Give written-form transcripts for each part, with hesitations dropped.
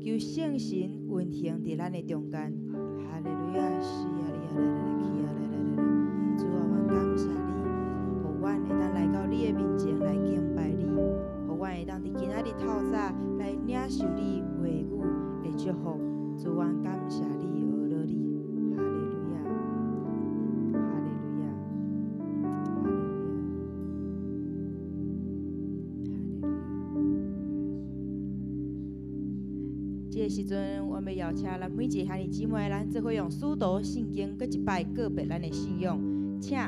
求圣神运行伫咱的中间。哈利路亚，是啊，你啊，来，主啊，我感谢你，互阮会当来到你的面前来敬拜你，互阮会当伫今仔日透早来领受你话语的祝福。主，阮感谢你，学了你。哈利路亚，哈利路亚，哈利路亚，哈利路亚。这个时阵，我们要请咱每一个兄弟姊妹，咱做伙用书读圣经，搁一摆告别咱的信仰。请，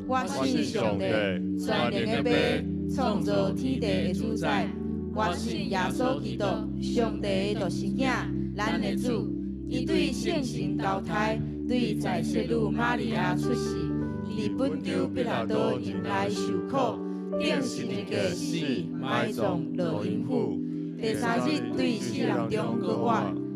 我信上帝，全能的父，创造天地的主宰。我信耶稣基督，上帝的独生子，咱的主。伊对圣神交胎，对在世女玛利亚出世，伫本丢彼拉多迎来受苦，顶十字架死，埋葬落阴府。第三日对死人中搁活，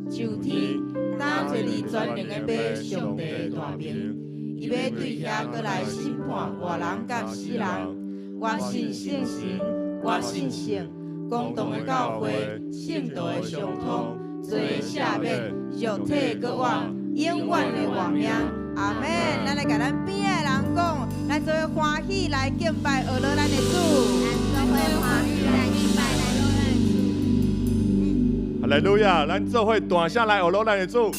上天，当一日全能的爸，上帝的大名。伊要对遐搁来审判活人甲死人。我信圣神，我信圣，公道的教会，圣道的相通，罪赦免，肉体搁活，永远的活命。阿门。咱来甲咱边的人讲，咱做伙欢喜来敬拜学了咱的主。咱做伙欢喜来敬拜咱的主。哈利路亚！咱做伙大声来学了咱的主。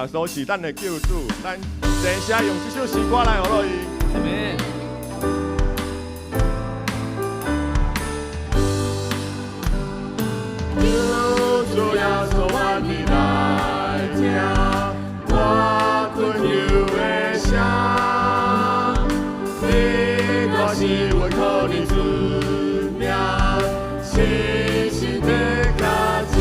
稣是咱的救主，咱正式用这首诗歌来学落伊。阿们。主耶稣，我你来听，我困忧的声，你我是为靠你主名，信心的脚正。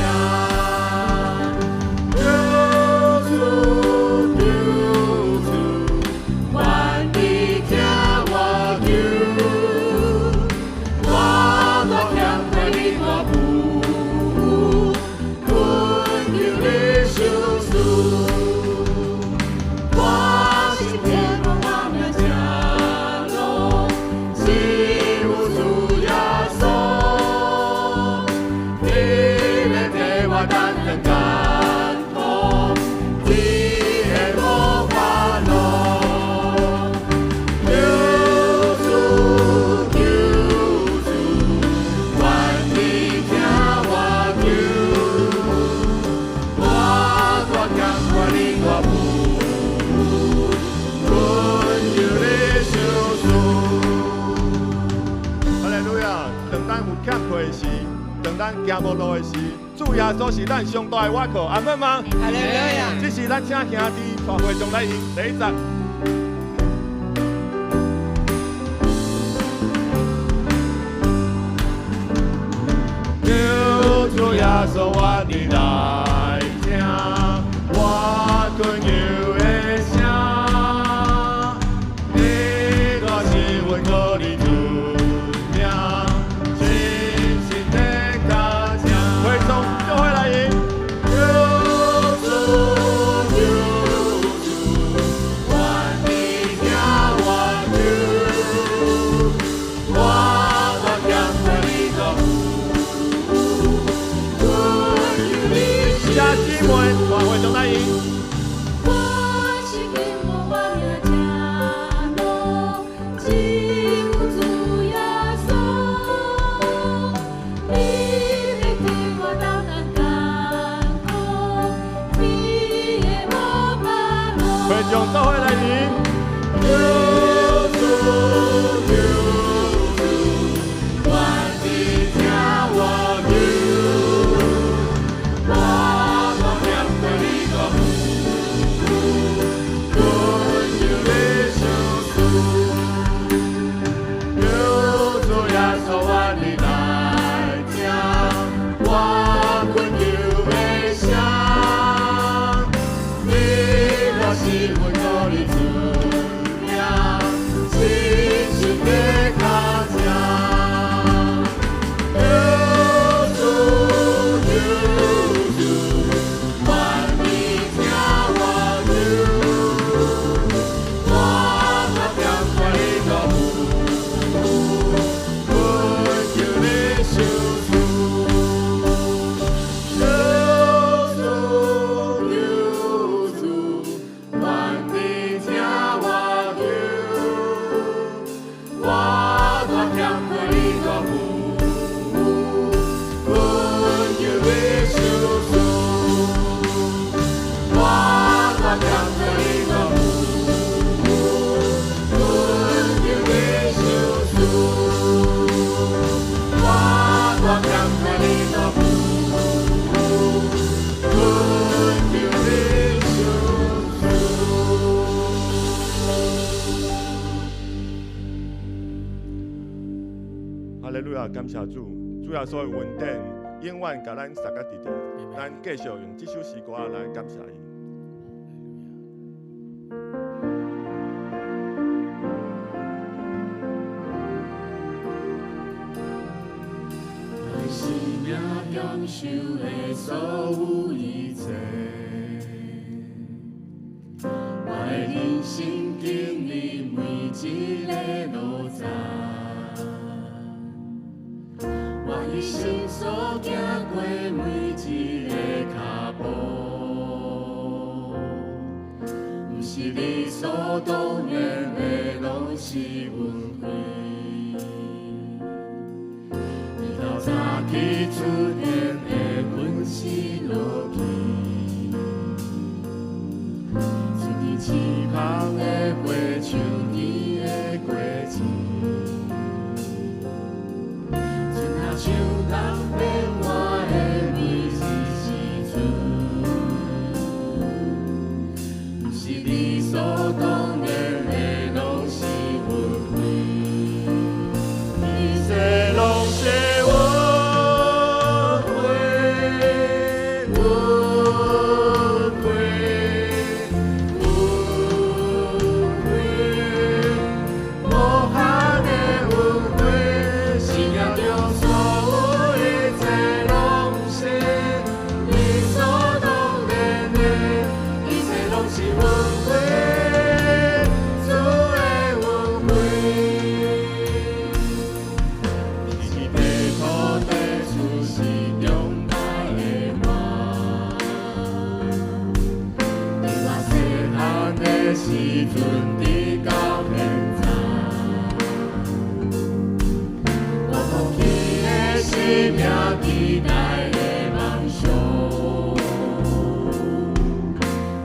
行无路的时，主耶稣是咱上大的倚靠，阿们吗？哈利路亚！这是咱请兄弟带会众来迎第一集。主耶稣，我你来听，我困忧的声，你我是为靠你主名。就会来迎，救主，万你听我求，我强为你个父，家姊妹，大会众来迎。用教会来迎，救主，救主，万你听我求，我念对你个父，困忧的救主，救主耶稣，我你来听，我困忧的声，你我是。你主名，信心的脚正，救主，救主，万你听我求，我强为个父，困忧的救主，救主，万你。哈利路亚，感谢主，主耶稣的恩典永远甲咱撒个伫地，咱继续用这首诗歌来感谢伊。我生命享受的所有一切，我的人生经历每一个路程。我一生所行过每一个脚步，不是理所当然的，拢是运气。你透早起出现的阮是落去，像人变我的每一时阵，不是理所当然的，拢是阮开，一切拢是阮开，阮开，阮开，无限的阮开，生命中所有一切拢是理所当然的，一切拢是阮开，主的阮开。一地土地出是重大的梦，伫我细汉的时阵，直到现在，我放弃的生命期待的梦想，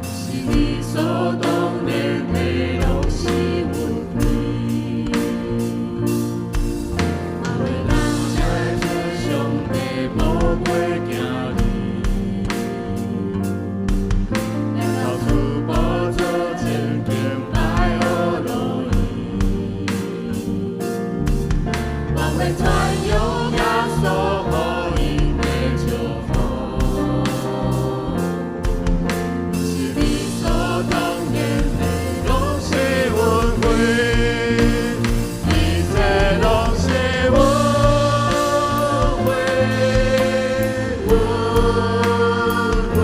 是理所当然的，拢是阮开。阿为人才做上帝宝贵行李，到处宝座前敬拜和路伊，我要传扬耶稣福音的祝福，是理所当然的，拢是阮开，一切拢是阮开，阮开，阮开，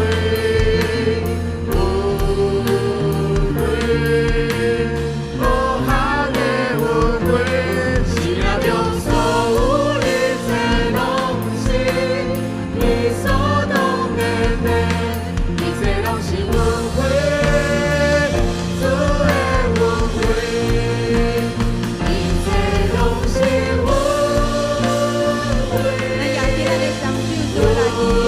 无限的阮开，生命中所有一切拢是理所当然的，一切拢是阮开，主的阮开，一切拢是阮咱也今仔日双手做来祈，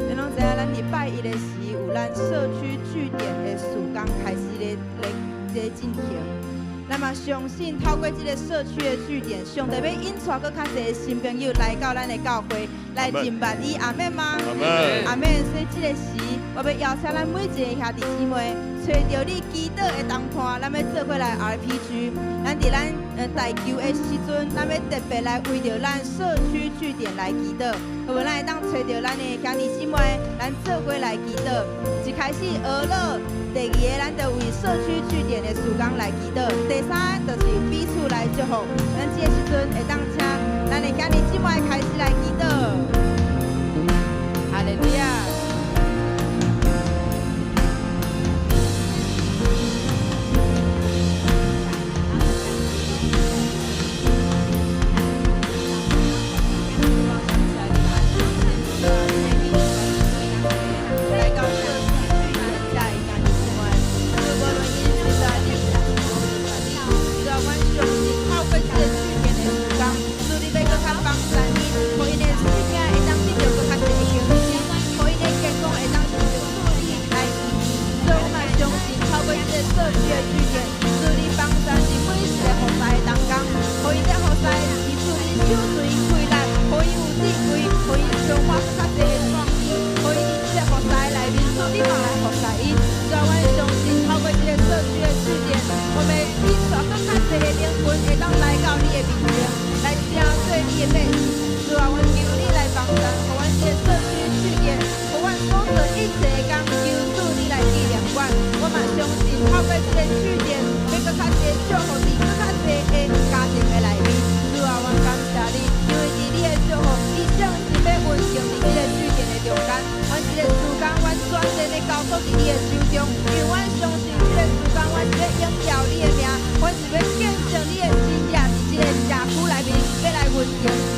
咱拢知影，咱伫拜一的时有咱社区据点的事工开始咧进行。咱嘛相信透过这个社区的据点，上帝要引带搁较侪新朋友来到咱的教会来敬拜伊，阿免吗？阿们，阿免。所以这个时，我要邀请咱每一个兄弟姊妹，找着你祈祷的同伴，咱要做伙来 RPG。咱伫咱大球的时阵，咱要特别来为着咱社区据点来祈祷，好无？咱会当找着咱的兄弟姊妹，咱做伙来祈祷。一开始俄乐，第二个咱就为社区据点的事工来祈祷，第三就是彼此来祝福。咱这个时阵会当请咱的兄弟姊妹开始来祈祷。哈利路亚。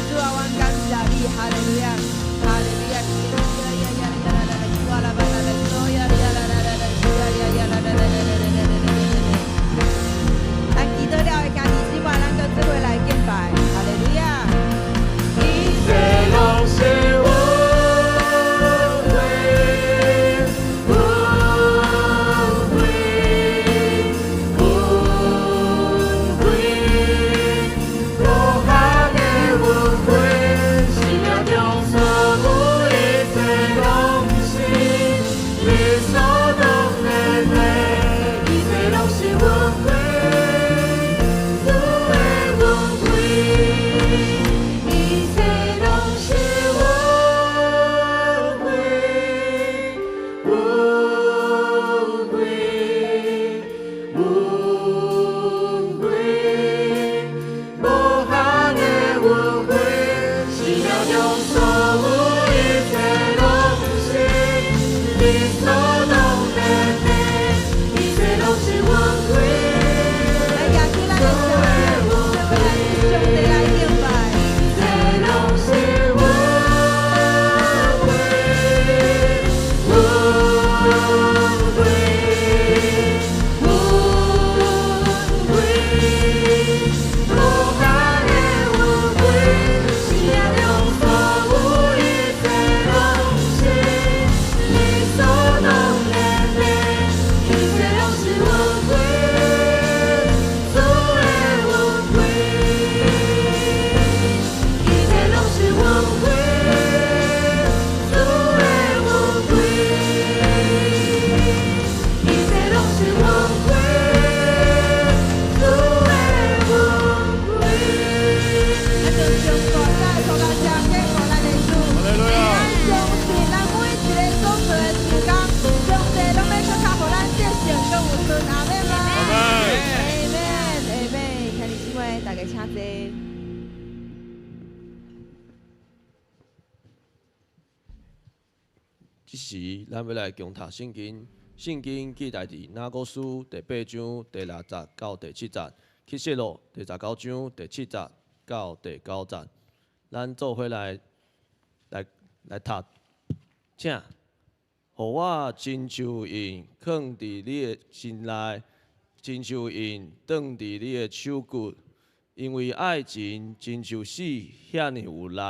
主啊，我感谢你，哈利路亚，哈利路亚，即时咱要来共读圣经，圣经记载伫雅各书第8章第6节到第7节，启示录第19章第7节到第9节。咱做伙来读，请，互我亲像印放伫你的心内，亲像印放伫你的手骨，因为爱情亲像死，遐尼有力，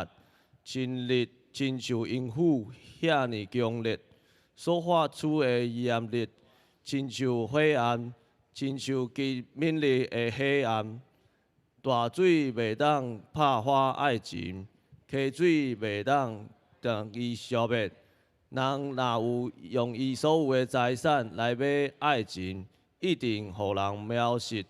亲热亲像阴火，遐尼强烈，所发出的炎热，亲像火焰，亲像极猛烈的火焰。大水袂当拍花爱情，溪水袂当将伊消灭。人若有用伊所有的财产来买爱情，一定互人藐视。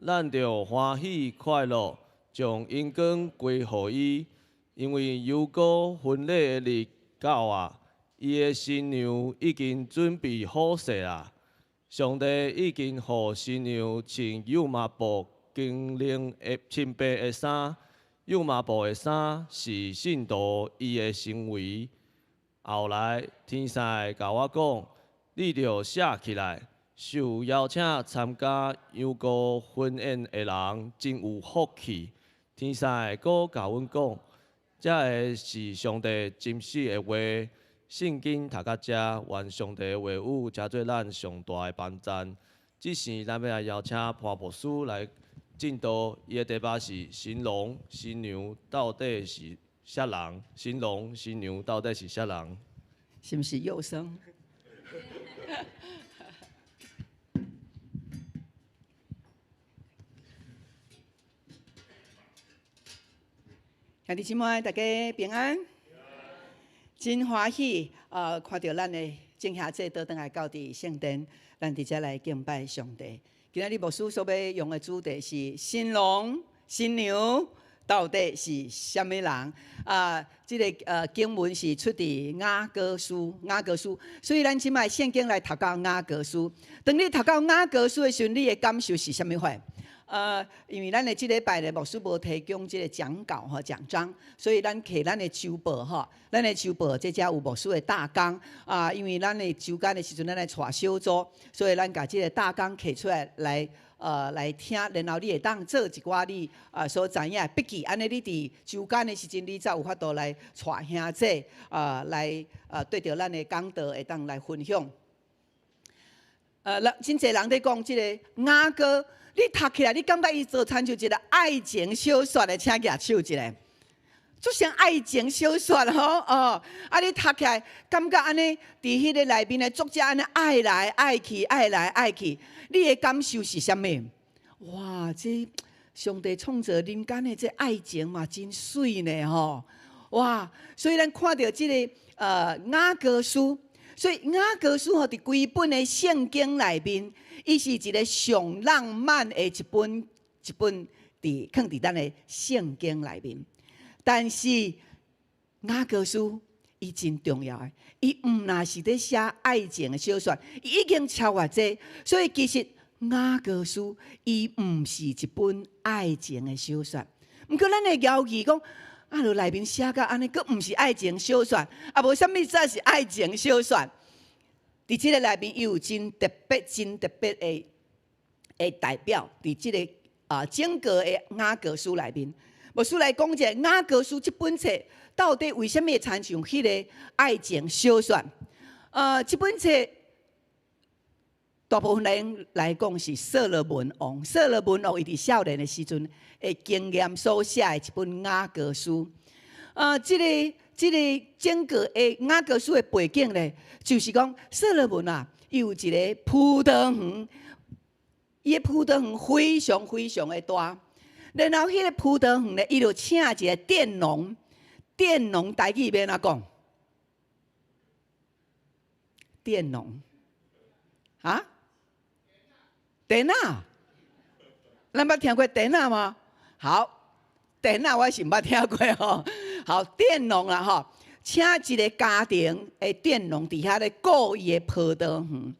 咱着欢喜快乐，将阴光归互伊，因为犹果婚礼的日到啊，伊的新娘已经准备好势啊。上帝已经互新娘穿幼麻布。金领的青白的衫，幼麻布的衫是信徒伊的行为。后来天使甲我讲，你着写起来，受邀请参加羊羔婚宴的人真有福气。天使阁甲阮讲，这个是上帝真实的话。圣经读到这，愿上帝的话语加做咱上大的帮赞。这时咱要来邀请潘牧师来。进度伊的题目是新郎新娘到底是啥人？新郎新娘到底是啥人？是不是幼生？兄弟姊妹，大家平安，真欢喜看到咱的正下这倒转来到伫圣殿，咱伫遮来敬拜上帝。今仔日牧师所要用的主题是新郎新娘到底是什么人？这个经文是出自雅各书，所以咱即摆圣经来读到雅各书。当你读到雅各书的时候，你的感受是什么款？因为咱的这礼拜的牧师无提供这个讲稿和讲章，所以咱摕咱的手报哈，咱的手报这只有牧师的大纲因为咱的周间的时阵，咱来带小组，所以咱把这个大纲摕出来来听，然后你会当做一寡你所知影的笔记，安尼你伫周间的时阵，你才有法度来带兄弟来对着咱的讲道会当来分享。真侪人在讲这个雅各。你读起来，你感觉伊做参像一个爱情小说的，请举手一下，就像爱情小说吼你读起来，感觉安尼伫迄个内面的作者安尼爱来爱去，爱来爱去，你的感受是啥物？哇，这上帝创造人间的这爱情嘛，真水呢吼！哇，所以咱看到这个雅各书，所以雅各书伫规本的圣经内面。伊是一个上浪漫的一本放伫咱的圣经内面，但是雅各书伊真重要的，伊毋那是咧写爱情的小说，伊已经超越这，所以其实雅各书伊毋是一本爱情的小说。毋过咱会犹豫讲，就内面写到安尼，佫毋是爱情小说，无啥物才是爱情小说。伫即个内面，伊有真特别的代表。伫即个整个的雅各书内面，牧师来讲者雅各书这本册到底为什么会参像迄个爱情小说？这本册大部分人来讲是所罗门王。所罗门王伊伫少年的时阵的经验所写的一本雅各书。这个整个的雅各书的背景呢，就是讲所罗门伊有一个葡萄园，伊的葡萄园非常非常的大。然后迄个葡萄园呢，伊就请一个佃农，佃农台语要安怎讲？佃农电仔，咱捌听过电仔吗？好，电仔我是毋捌听过吼。好，佃农啦吼，请一个家庭的佃农伫遐咧顾伊的葡萄园。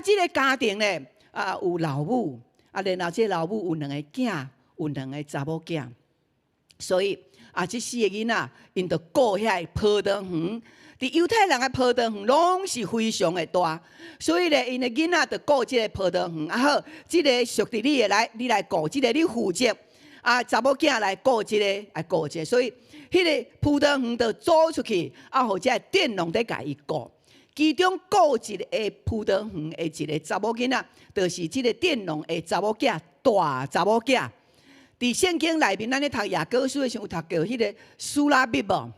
这个家庭呢，有老母，然后这老母有2个囝，有2个查某囝，所以这4个囡仔，因着顾遐葡萄园，伫犹太人的葡萄园拢是非常的大，所以咧，因的囡仔就顾即个葡萄园，啊好，即个属地你来，你来顾，即个你负责，啊，查某囝来顾即个，来顾即个，所以迄个葡萄园就租出去，啊，互即个佃农在家己顾。其中顾一个葡萄园的一个查某囡仔，就是即个佃农的查某囝，大查某囝。伫圣经内面，咱咧读雅各书的时候，有读过迄个苏拉密无？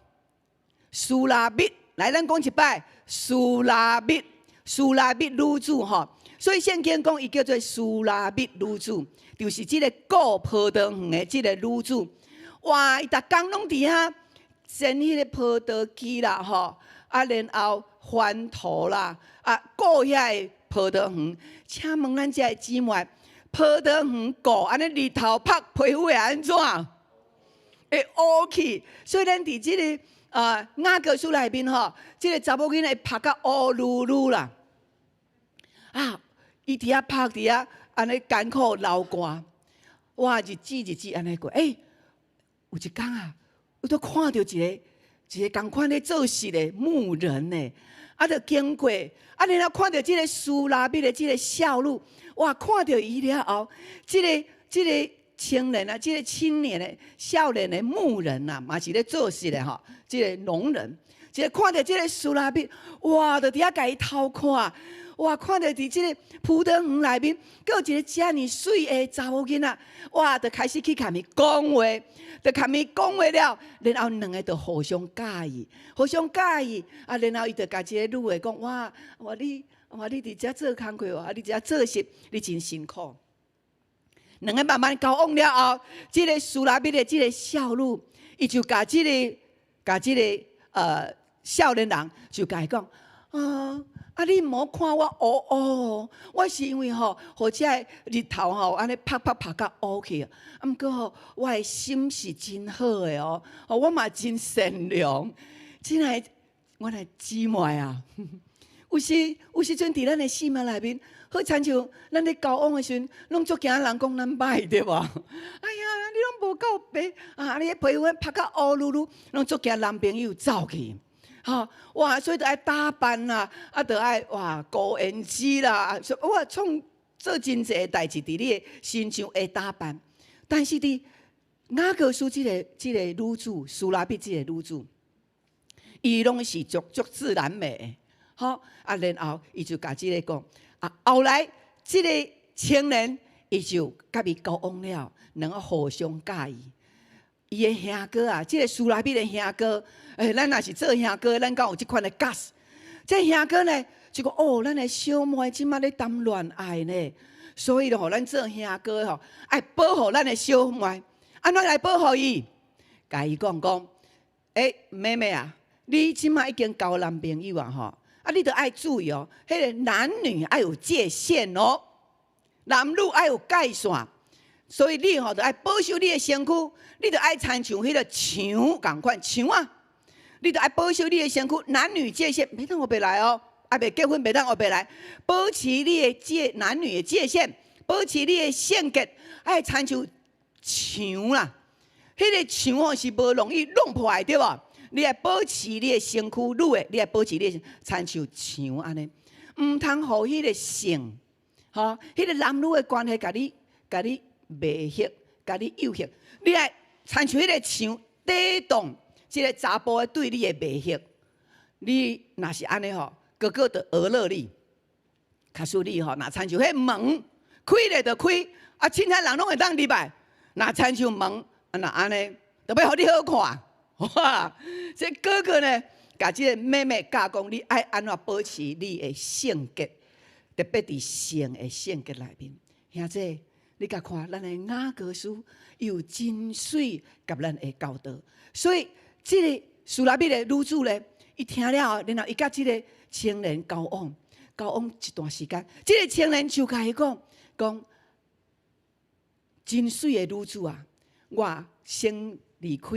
苏拉密。来，咱讲一摆苏拉密，苏拉密女子吼，所以圣经讲伊叫做苏拉密女子，就是即个顾葡萄园的即个女子。哇，伊逐工拢伫遐剪迄个葡萄枝啦，吼，啊，然后翻土啦，啊，顾遐个葡萄园。请问咱遮个姊妹，葡萄园顾安尼日头晒，皮肤会安怎？会乌去，所以咱伫即个。雅各书内面吼，即个查某囡仔拍到乌噜噜啦，啊，伊伫遐拍伫遐，安尼艰苦流汗，哇，日子安尼过。有一天啊，我都看到一个共款咧做事的牧人呢，啊，就经过，啊，然后看到即个苏拉密的即个少女，哇，看到伊了后，即个青年啊，即个青年的少年的牧人啊，嘛是咧做事的吼。即个农人，即个看到即个苏拉密，哇，就伫遐家己偷看，哇，看到伫即个葡萄园内面，阁有一个遮尔水的查某囡仔，哇，就开始去甲伊讲话，就甲伊讲话了，然后两个就互相介意，啊，然后伊就甲即个女的讲，哇，你伫遮做工课哇，你伫遮做事，你真辛苦。两个慢慢交往了后，即个苏拉密的即个少女，伊就甲即个少年人就甲伊讲，你毋好看我乌乌，我是因为吼，或者日头吼安尼晒到乌去，啊，毋过吼，我的心是真好的哦，我嘛真善良，亲爱我的姊妹啊，有时阵伫咱的生命内面。好亲像咱咧交往的时阵，拢足惊人讲咱歹对无？哎呀，你拢无够白啊！你迄皮肤拍到乌噜噜，拢足惊男朋友走去。哇，所以就爱打扮啦，啊，就爱哇高颜值啦，哇，创做真济个代志伫你的身上会打扮。但是伫雅各书即个女子苏拉密即个女子，伊拢是足自然美的，啊，然后伊就甲即个讲。后来，即个青年伊就甲伊交往了，两个互相介意。伊的兄哥啊，即个苏拉密的兄哥，咱若是做兄哥，咱敢有即款的 gas？ 这兄哥呢，就讲咱的小妹即马咧谈恋爱呢，所以吼，咱做兄哥吼，爱保护咱的小妹，安怎来保护伊？甲伊讲，妹妹啊，你即马已经交男朋友啊，吼。你着爱注意哦，迄个男女爱有界限哦，男女爱有界线，所以你吼着爱保守你的身躯，你着爱亲像迄个墙共款墙啊，你着爱保守你的身躯，男女界限袂当学白来哦，还袂结婚袂当学白来，保持你的男女的界限，保持你的性格，爱亲像墙啦，迄个墙吼是无容易弄破的，对无？你爱保持你的身躯女的，你爱保持你的亲像墙安尼，毋通互迄个性，迄个男女的关系，甲你迷惑，甲你诱惑，你爱亲像迄个墙抵挡即个查甫的对你的迷惑。你若是安尼吼，哥哥就讹了你，假使你吼，若亲像迄门开咧就开，啊，凊彩人拢会当入来，若亲像门，若安尼，就要互你好看。哇！这哥哥呢，甲这个妹妹教讲，你爱安怎保持你的性格，特别伫性的性格内面。兄弟，你甲看，咱的雅各书有真水甲咱的教导。所以，这个苏拉密的女子呢，伊听了，然后伊甲这个青年交往一段时间，这个青年就甲伊讲，真水的女子啊，我先离开。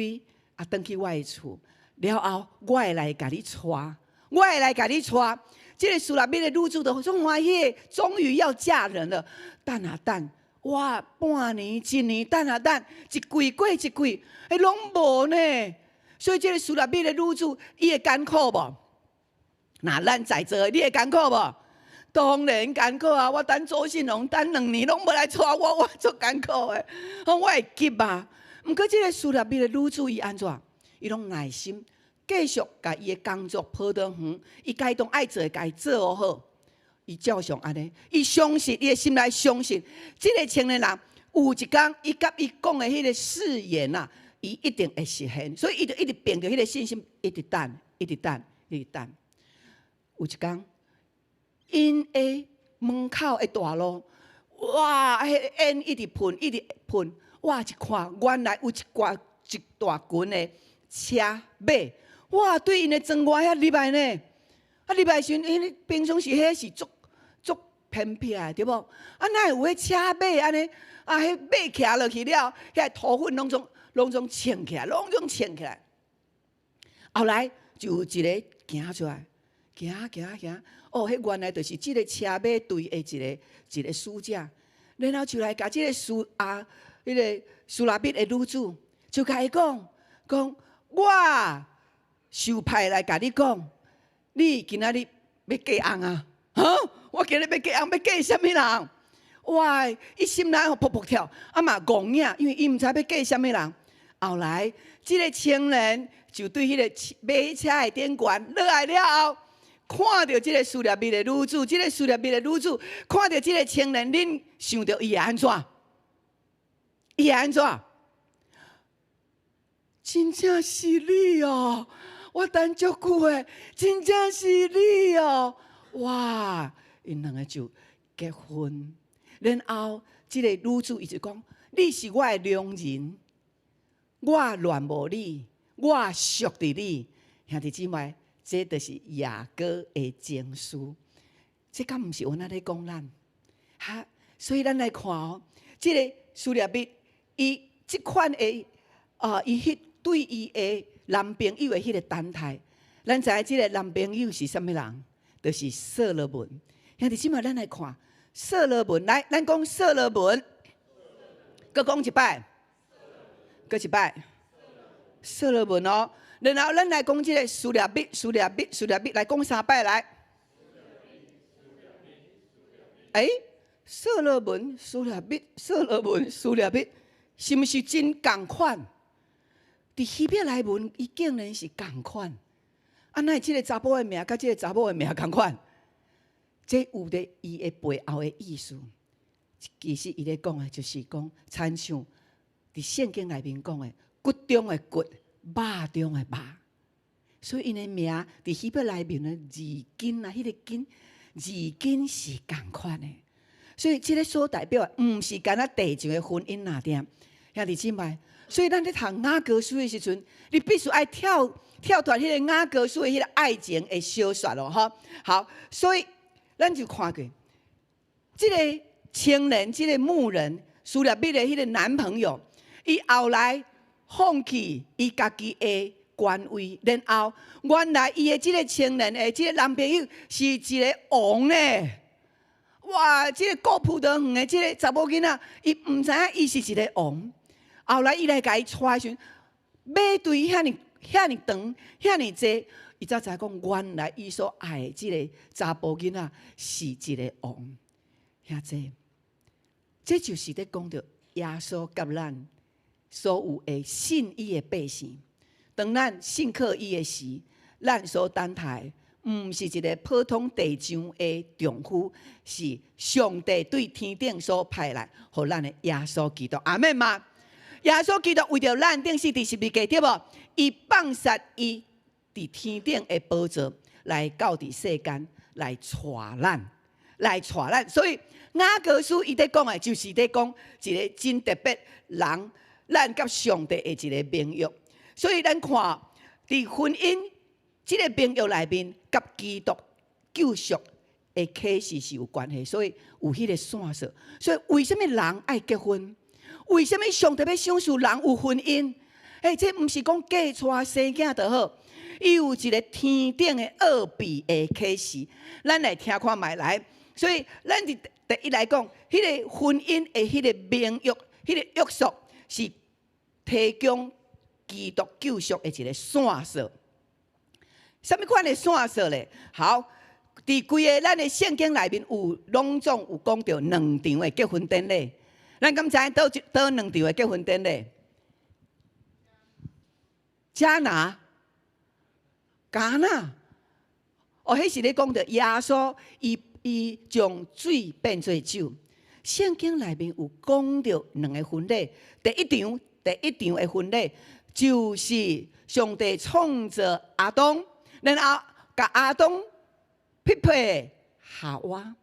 转去我的厝，了后我会来甲你娶，这个苏拉密的女子就总欢喜，终于要嫁人了。等啊等，哇，半年、一年，等啊等，一季过一季，拢无呢。所以这个苏拉密的女子，伊会艰苦无？那咱在座的，你会艰苦无？当然艰苦啊！我等周信龙等2年拢无来带我足艰苦的。我会急啊！毋过即个苏拉比的女主伊安怎？伊拢耐心，继续甲伊的工作跑得远。伊该当爱做的，该做好。伊照常安尼，伊相信伊的心内相信，即个青年人有一天，伊甲伊讲的迄个誓言啊，伊一定会实现。所以伊就一直凭着迄个信心，一直等，一直等，一直等。有一天，因的门口的大路，哇！迄烟一直喷，一直喷。哇！一看，原来有一大群的车马，哇！对因的庄外遐入来呢。啊！入来时，因平常时迄是足偏僻的，对无？啊，哪有迄车马安尼？啊，迄马徛落去了，遐土粉拢总穿起来，拢总穿起来。后来就有一个行出来，行。哦，迄原来就是即个车马队的一个使者，然后就来甲即个迄个苏拉密的女主，就甲伊讲，我受派来甲你讲，你今仔日要嫁翁啊？哈！我今日要嫁翁，要嫁啥物人？哇！伊心内噗噗跳，啊嘛戆影，因为伊毋知要嫁啥物人。后来，即个青年就对迄个马车的顶悬落来了后。看到即个苏拉密的女主，即个苏拉密的女主看到即个青年，恁想到伊会安怎？伊会安怎？真正是你哦！我等足久诶，真正是你哦！哇！因两个就结婚，然后即个女主伊就讲：你是我的良人，我恋慕你，我属伫你，兄弟姊妹。这就是雅歌的情书，这敢毋是阮仔咧讲咱？哈，所以咱来看哦，这个苏拉密，伊即款的伊迄对伊的男朋友的迄个等待，咱知影即个男朋友是啥物人？就是所罗门。兄弟姊妹，咱来看所罗门，来，咱讲所罗门，搁讲一摆，搁一摆，所罗门哦。然后咱来讲即个苏拉密来讲3摆来。所罗门、苏拉密，是毋是真共款？伫希伯来文，伊竟然是共款。啊，那即个查甫的名，甲即个查某的名共款？这有咧伊的背后的意思。其实伊咧讲的，就是讲，亲像伫圣经内面讲的，骨中的骨。肉中的肉，所以因的名伫希伯来面的字根啊，迄个根字根是共款的。所以这个所代表的，毋是干那地上的婚姻那点，兄弟姊妹。所以咱咧读雅歌书的时阵，你必须爱跳脱迄个雅歌书的迄个爱情的小说咯，吼。好，所以咱就看过，这个青年，这个牧人苏拉密的迄个男朋友，伊后来。放弃伊家己的官位，然后原来伊的即个青年的即个男朋友是一个王呢。哇！即个顾普得远的即个查某囡仔，伊毋知影伊是一个王。后来伊来甲伊带时，马队遐尼长遐尼济，伊才知讲原来伊所爱的即个查甫囡仔是一个王。遐济，这就是咧讲到耶稣甲咱。所有的信伊的百姓，当咱信靠伊的时，咱所等待，毋是一个普通地上的丈夫，是上帝对天顶所派来，互咱的耶稣基督。阿门吗？耶稣基督为着咱顶是第十字架，对无？伊放下伊伫天顶的宝座，来到伫世间，来带咱。所以雅歌书伊在讲的，就是在讲一个真特别人。咱甲上帝的一个盟约，所以咱看伫婚姻这个盟约内面，甲基督救赎的启示是有关系，所以有迄个线索。所以为什么人爱结婚？为什么上帝要赏赐人有婚姻？这毋是讲嫁娶生囝就好，伊有一个天顶的奥秘的启示，咱来听看卖来。所以咱第一来讲，迄个婚姻的迄个盟约，迄个约束是。提供基督救赎的一个线索。什么款的线索咧？好，伫规个咱的圣经内面有拢总有讲到2场的结婚典礼。咱敢知影倒2场的结婚典礼？迦拿、迦拿，哦，迄是咧讲到耶稣伊将水变做酒。圣经内面有讲到2个婚礼，第一场的婚礼就是上帝创造亚当，然后甲亚当匹配夏娃，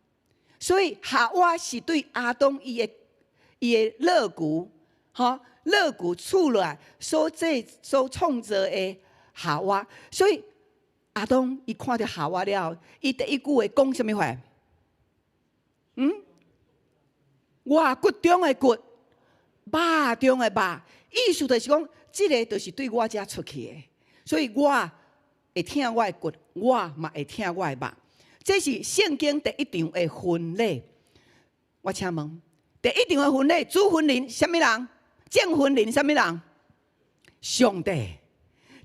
所以夏娃是对亚当伊的肋骨，肋骨出来所创造的夏娃，所以亚当伊看到夏娃了，伊第一句话讲什么话？我骨中的骨，肉中的肉，意思就是讲，这个就是对我遮出去的，所以我会疼我的骨，我嘛会疼我的肉。这是圣经第一场的婚礼。我请问，第一场的婚礼，主婚人什么人？证婚人什么人？上帝。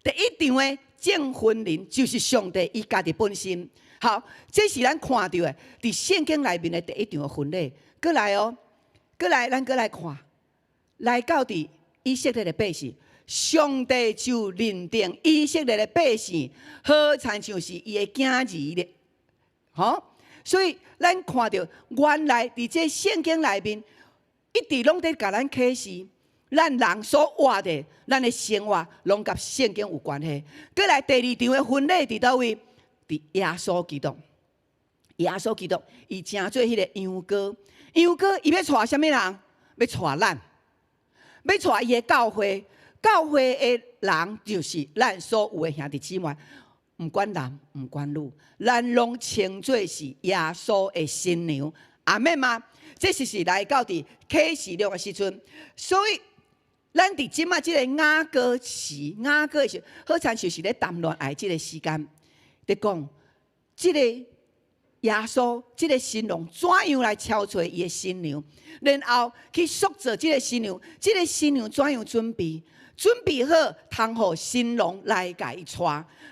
第一场的证婚人就是上帝伊家己本身。好，这是咱看到的，伫圣经内面的第一场的婚礼。过来哦，咱过来看，来到伫以色列的百姓，上帝就认定以色列的百姓，好像就是伊的囝儿咧。所以咱看到原来伫这圣经内面，一直拢在甲咱启示，咱人所活的，咱的生活，拢甲圣经有关系。过来第2场的婚礼伫倒位？伫耶稣基督，耶稣基督，伊成做迄个羊羔。羊羔伊要带什么人？要带咱，要带伊的教会。教会的人就是咱所有的兄弟姊妹，毋管男毋管女，咱拢称作是耶稣的新娘。阿们吗？这是来到伫启示录的时阵，所以咱伫即马即个雅歌时，好像就是咧谈恋爱即个时间。伫讲，即个耶稣，即个新郎怎样来挑找伊的新娘，然后去塑造即个新娘，即个新娘怎样准备好，通互新郎来甲伊娶。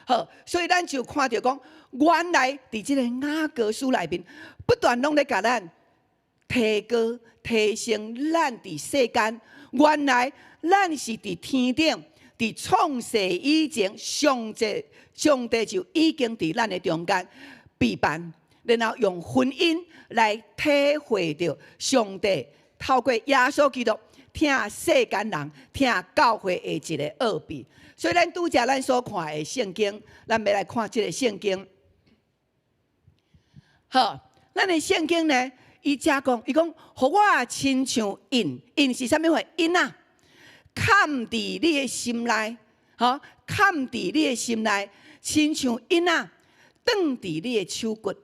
好，所以咱就看到讲，原来伫即个雅歌书内面，不断拢咧甲咱提高、提升咱伫世间。原来咱是伫天顶。伫创世以前，上帝就已经伫咱的中间陪伴，然后用婚姻来体会到上帝透过耶稣基督听世间人听教会的一个奥秘。所以咱拄则咱所看的圣经，咱要来看这个圣经。好，咱的圣经呢，伊遮讲，伊讲，互我亲像印是啥物货？印啊！藏伫你的心内，藏伫你的心内，亲像印仔放伫你的手骨。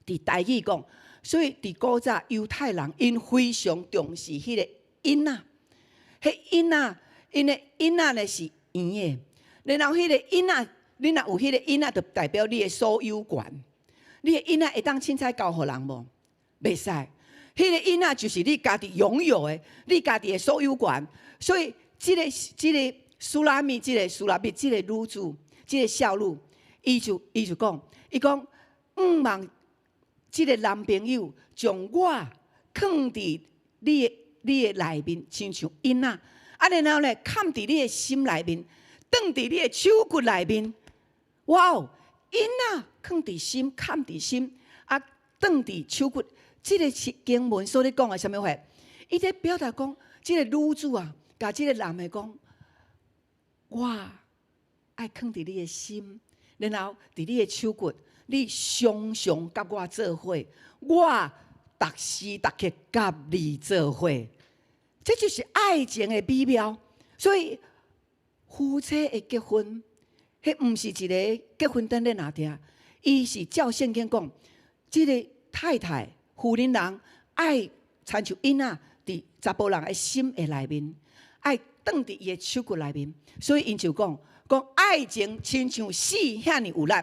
伫台语讲，所以伫古早犹太人因非常重视迄个印仔，迄印仔，因的印仔呢是圆的，然后迄个印仔，你若有迄个印仔，就代表你的所有权。你的印仔会当凊彩交互人无？袂使。迄个囡仔就是你家己拥有的，你家己的所有权。所以，这个苏拉密，这个女子，这个少女，伊就讲，伊讲，毋望这个男朋友将我放伫你的内面，亲像囡仔，然后呢，藏伫你的心内面，放伫你的手骨内面。哇哦，囡仔藏伫心，藏伫心，放伫手骨。这个经文所咧讲的什么话？伊在表达讲，这个女子啊，甲这个男的讲，我爱放伫你的心，然后伫你的手骨，你常常甲我做伙，我逐时逐刻甲你做伙。这就是爱情的美妙。所以夫妻的结婚，迄毋是一个结婚典礼那点，伊是照圣经讲，这个太太。妇人人爱亲像囡仔伫查甫人的心的内面，爱放伫伊的手骨内面，所以因就讲爱情亲像死遐尼有力。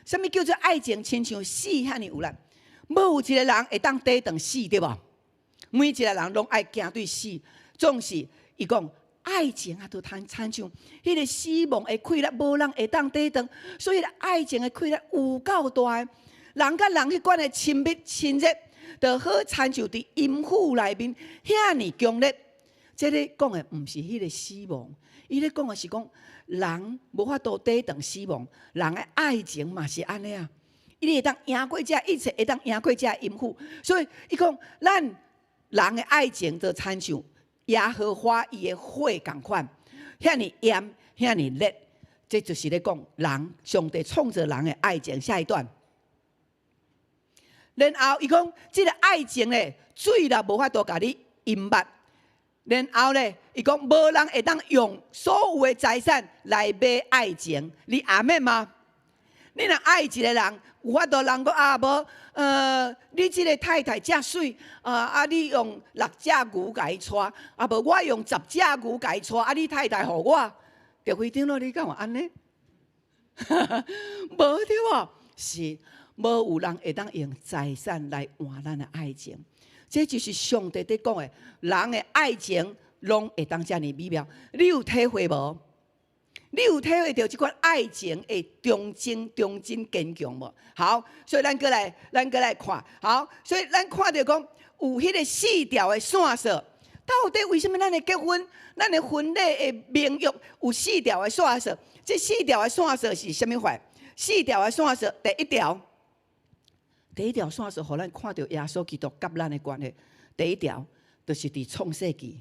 什么叫做爱情亲像死遐尼有力？无有一个人会当抵挡死，对无？每一个人拢爱行对死，总是伊讲爱情啊，就亲像迄个死亡的气力，无人会当抵挡，所以爱情的气力有够大的。人甲人迄款的亲密亲热，就好亲像伫阴府内面遐尼强烈。这咧讲的毋是迄个死亡，伊咧讲的是讲人无法度抵挡死亡，人的爱情嘛是安尼啊。伊会当赢过这一切，会当赢过这阴府。所以伊讲，咱人的爱情就亲像耶和华伊的火共款，遐尼炎，遐尼热。这就是咧讲人上帝创造人的爱情。下一段。然后伊讲，这个爱情咧，水啦无法度甲你淹没。然后咧，伊讲无人会当用所有的财产来买爱情，你阿妹吗？你若爱一个人，有法度人讲啊无，你这个太太遮水，你用6只牛甲伊带，无我用10只牛甲伊带，你太太互我，就非常咯，你敢有安尼？无对无？是。无有人会当用财产来换咱的爱情，这就是上帝在讲的。人的爱情拢会当遮尔美妙，你有体会无？你有体会到这款爱情的忠贞坚强无？好，所以咱过来看。好，所以咱看到讲有迄个4条的线索，到底为什么咱的结婚、咱的婚礼的名誉有4条的线索？这4条的线索是啥物话？4条的线索，第一条线索，互咱看到耶稣基督甲咱的关系。第一条，就是伫创世纪，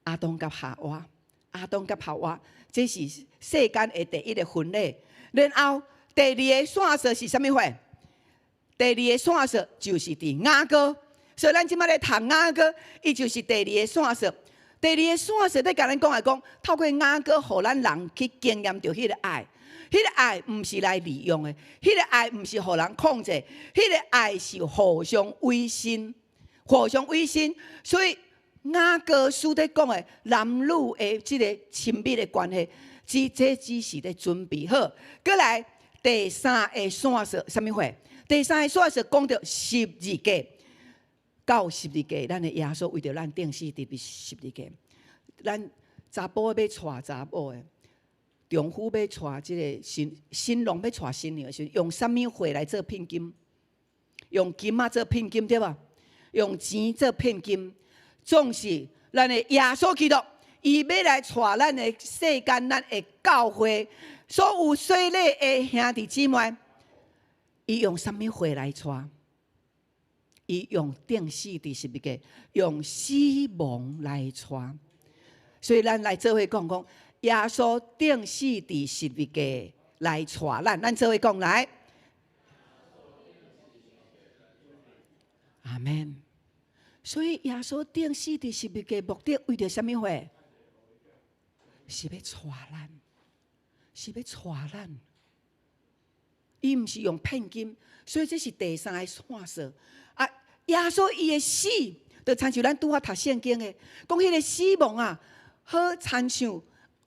亚当甲夏娃，这是世间的第一个婚礼。然后第2个线索是啥物话？第2个线索就是伫雅各，所以咱即摆咧读雅各，伊就是第2个线索。第2个线索咧，甲咱讲来讲，透过雅各，互咱人去经验到迄个爱。迄个爱毋是来利用的，迄个爱毋是互人控制，迄个爱是互相委身，所以雅各书在讲的男女的这个亲密的关系，这只是咧准备好。过来第3个线索，啥物话？第3个线索讲到十字架，到十字架，咱的耶稣为着咱钉死伫十字架，咱查甫要娶查某的。丈夫要娶这个新郎要娶新娘的时候，用什么货来做聘金？用金仔做聘金对吧？用钱做聘金，总是咱的耶稣基督，伊要来娶咱的世间，咱的教会，所有洗礼的兄弟姊妹，伊用什么货来娶？伊用钉死伫十字架，用死亡来娶。所以咱来做伙讲。耶稣钉死伫十字架来娶咱做伙讲来，阿门。所以耶稣钉死伫十字架目的为着什么话？是要娶咱，伊毋是用聘金，所以这是第3个线索。耶稣伊的死，就亲像咱拄仔读圣经的，讲迄个死亡啊，好亲像。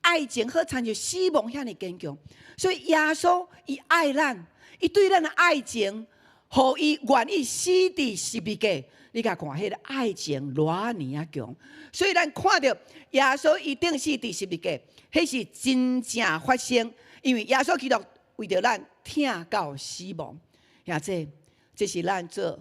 爱情好亲像死亡遐尼坚强，所以耶稣伊爱咱，伊对咱的爱情，互伊愿意死伫十字架。你甲看，迄个爱情偌尼啊强，所以咱看到耶稣伊钉死伫十字架，迄是真正发生，因为耶稣基督为着咱疼到死亡。这是咱做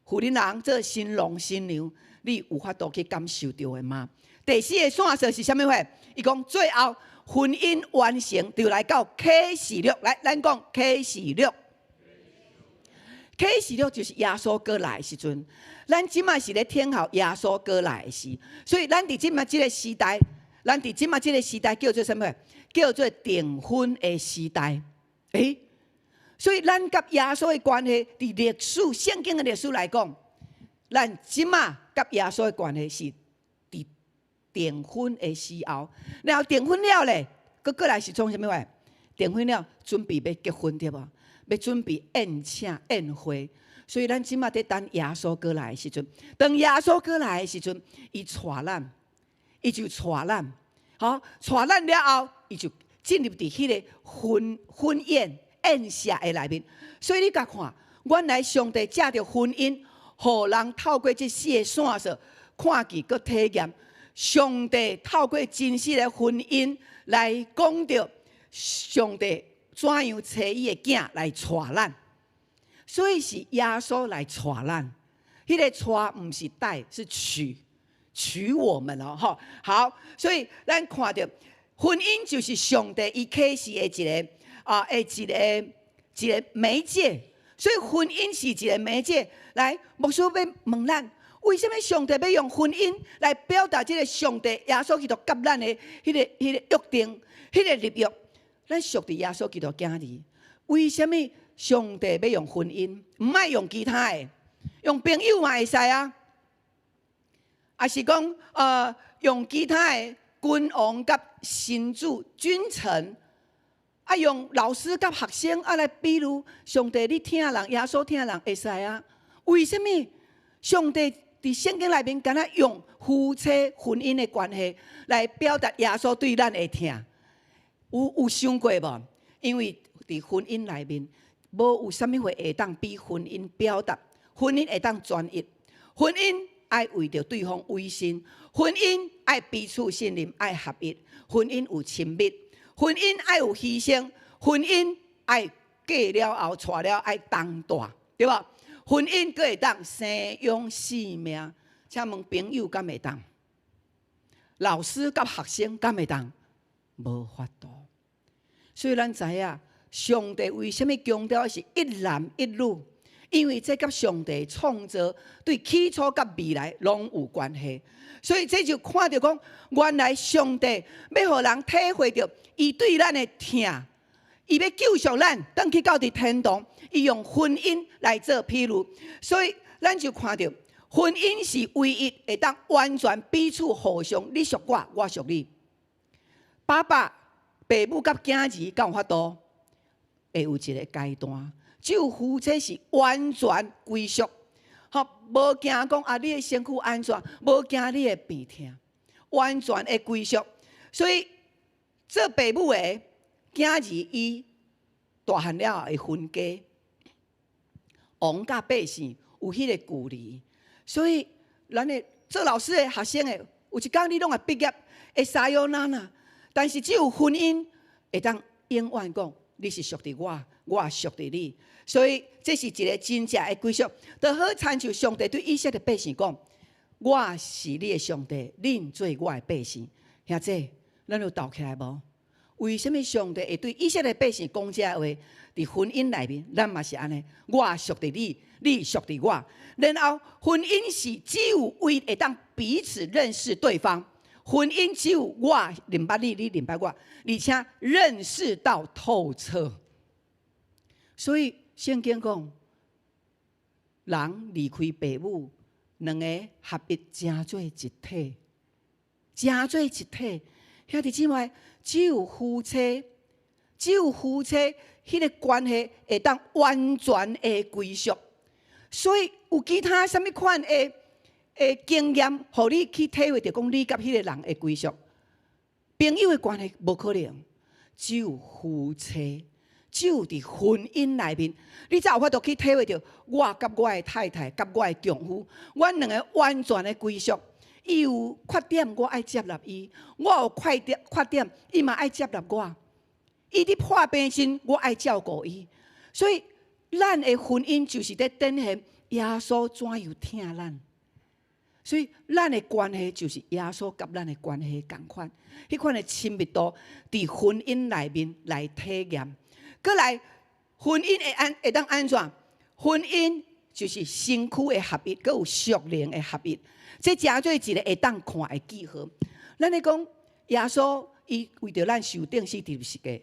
妇人人做新郎新娘，你有法度去感受到的吗？第4个线索是啥物话？伊讲最后婚姻完成，就来到启示录。来，咱讲启示录。启示录就是耶稣过来的时阵，咱即马是咧听候耶稣过来的时，所以咱伫即马即个时代，叫做啥物？叫做订婚的时代。所以咱甲耶稣的关系，伫历史圣经的历史来讲，咱即马甲耶稣的关系是。订婚的时候，然后订婚了咧，过来是创啥物话？订婚了，准备要结婚对无？要准备宴请宴会，所以咱即马在等耶稣过来的时阵，当耶稣过来的时阵，伊娶咱，好，娶咱了后，伊就进入伫迄个婚宴宴席的内面。所以你甲看，原来上帝借着婚姻，互人透过这4个线索看见佮体验。上帝透过真实的婚姻来讲到上帝怎样找伊的囝来娶咱，所以是耶稣来娶咱。迄个娶不是带，是娶我们哦，吼。好，所以咱看到婚姻就是上帝伊启示的一个媒介，所以婚姻是一个媒介。来，牧师要问咱，为什么上帝要用婚姻来表达这个上帝耶稣基督甲咱的迄个约定、迄个立约？咱属伫耶稣基督囝儿，为什么上帝要用婚姻？唔爱用其他的，用朋友嘛会使啊，还是讲用其他的君王甲神主、君臣，啊用老师甲学生啊来比如上帝你听人，耶稣听人会使啊？为什么上帝伫圣经内面敢若用夫妻婚姻的关系来表达耶稣对咱的听？有想过无？因为伫婚姻内面，无有啥物会当比婚姻表达。婚姻会当专一，婚姻爱为着对方委身，婚姻爱彼此信任，爱合一，婚姻有亲密，婚姻爱有牺牲，婚姻爱嫁了后娶了爱当大，对吧？婚姻阁会当生养性命，请问朋友敢会当？老师甲学生敢会当？无法度。所以咱知影，上帝为什么强调是一男一女？因为这甲上帝创造对起初甲未来拢有关系。所以这就看到讲，原来上帝要互人体会到伊对咱的疼，伊要救赎咱，当去到伫天堂，伊用婚姻来做譬如。所以咱就看到，婚姻是唯一会当完全彼此互相，你属我，我属你。爸爸。父母甲囝儿敢有法度？会有一个阶段，只有夫妻是完全归属，无惊讲啊，你的身躯安怎？无惊你的病痛，完全的归属。所以做父母的囝儿，伊大汉了后会分家，王甲百姓有迄个距离。所以咱的做老师的学生的，有一天你拢会毕业，会撒哟那那。但是只有婚姻会当永远讲，你是属于我，我属于你。所以这是一个真正的归属，就好亲像上帝对以色列百姓讲：“我是你的上帝，恁做我的百姓。”兄弟，咱有斗起来无？为什么上帝会对以色列百姓讲这话？伫婚姻内面，咱嘛是安尼，我属于你，你属于我。然后婚姻是只有为会当彼此认识对方。婚姻只有我明白你，你明白我，而且认识到透彻。所以圣经讲，人离开父母，两个合一，成做一体，成做一体。兄弟姊妹，只有夫妻迄个关系会当完全的归属。所以有其他什么款的经验，互你去体会到讲你甲迄个人的归属，朋友的关系无可能，只有夫妻，只有伫婚姻内面，你才有法度去体会到我甲我的太太，甲我的丈夫，阮两个完全的归属。伊有缺点，我爱接纳伊；我有缺点，伊嘛爱接纳我。伊伫破病时，我爱照顾伊。所以，咱的婚姻就是在展现耶稣怎样疼咱。所以，咱的关系就是耶稣甲咱的关系同款，迄款的亲密度，伫婚姻内面来体验。过来，婚姻会当安怎？婚姻就是身躯的合一，佮有属灵的合一。这真做一个会当看的记号。咱咧讲，耶稣伊为着咱受定死第十架，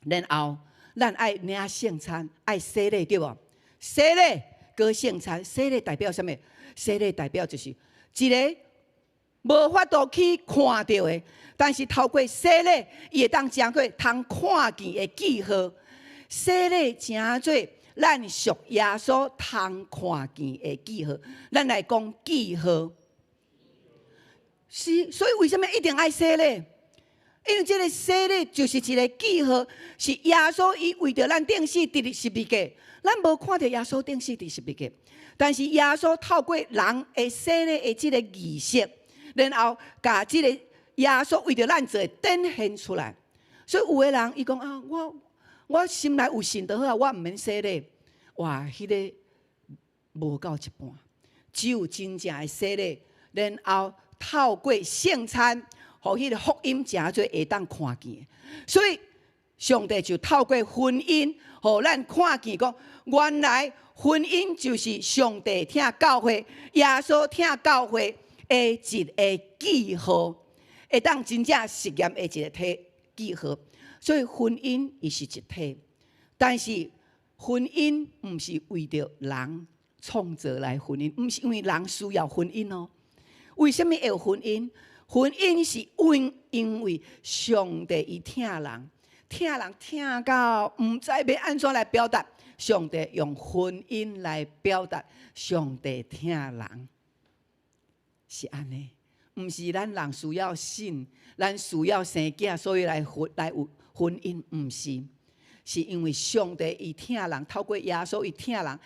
然后咱爱领圣餐，爱洗礼，对无？洗礼跟圣餐，洗礼代表什么？洗礼代表就是一个无法度去看到的，但是透过洗礼，伊会当成过通看见的记号。洗礼成做咱属耶稣通看见的记号。咱来讲记号，是所以为什么一定爱洗礼？因为这个洗礼就是一个记号，是耶稣伊为着咱定死伫十字架，咱无看到耶稣定死伫十字架。但是耶稣透过人的洗礼的这个仪式，然后把这个耶稣为着咱做展现出来。所以有的人伊讲啊，我心内有信就好啊，我毋免洗礼。哇，迄个无够一半，只有真正的洗礼，然后透过圣餐，互迄个福音诚侪会当看见。所以上帝就透过婚姻，互咱看见讲，原来婚姻就是上帝听教会、耶稣听教会的一个记号，会当真正实验的一个记号。所以婚姻伊是一体，但是婚姻毋是为着人创造来婚姻，毋是因为人需要婚姻哦。为什么会有婚姻？婚姻是因为上帝伊疼人疼到毋知要安怎来表达。上帝用婚姻来表达上帝疼人，是安尼。毋是咱人需要信，咱需要生囝，所以来有婚姻，毋是，是因为上帝伊疼人，透过耶稣伊疼人，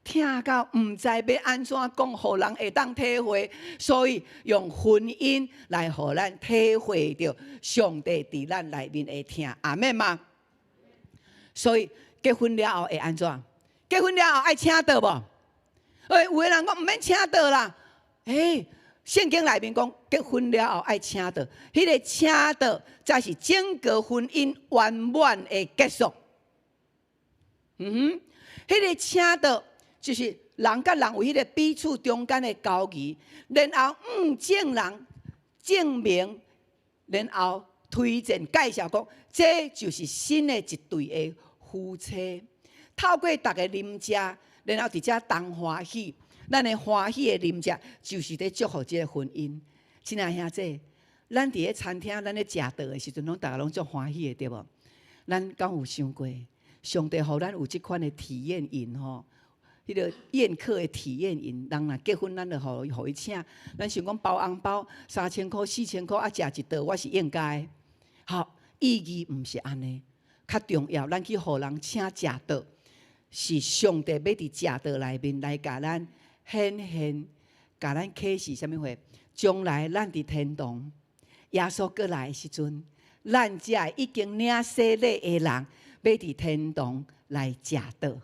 疼到毋知要安怎讲，互人会当体会，所以用婚姻来互咱体会到上帝伫咱内面的疼。阿们吗？所以结婚了后会安怎？结婚了后爱请道无？有的人讲毋免请道啦，圣经内面讲，结婚了后爱请道，迄个请道才是整个婚姻圆满的结束。迄个请道就是人甲人有迄个彼此中间的交易，然后证人证明，然后推荐介绍讲，这就是新的一对的夫妻。透过大家啉食，然后伫遮同欢喜。咱的欢喜的啉食，就是咧祝福这个婚姻。亲爱兄弟，咱伫咧餐厅，咱咧食道的时阵，大家拢足欢喜的，对无？咱敢有想过，上帝互咱有即款的体验营吼？迄个宴客的体验营，人若结婚，咱就互伊请。咱想讲包红包3000块、4000块，啊，食一道，我是应该。好，意义毋是安尼，较重要，咱去互人请食道。是上帝要伫食道内面来甲咱显现，甲咱启示啥物货？将来咱伫天堂，耶稣过来的时阵，咱才已经领洗礼的人，要伫天堂来食道。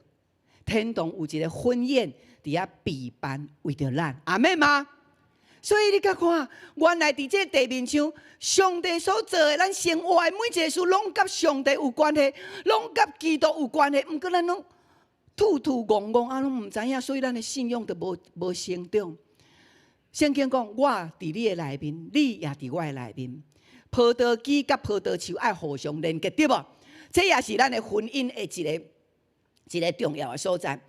天堂有一个婚宴伫遐备办，为着咱，阿们吗？所以你甲看，原来伫这地面上，上帝所做的，咱生活的每一个事，拢甲上帝有关系，拢甲基督有关系。毋过咱拢吐戆戆啊，拢毋知影，所以咱的信仰就无成长。圣经讲，我伫你的内面，你也伫我的内面。葡萄枝甲葡萄树爱互相连结，对无？这也是咱的婚姻的一个重要的所在。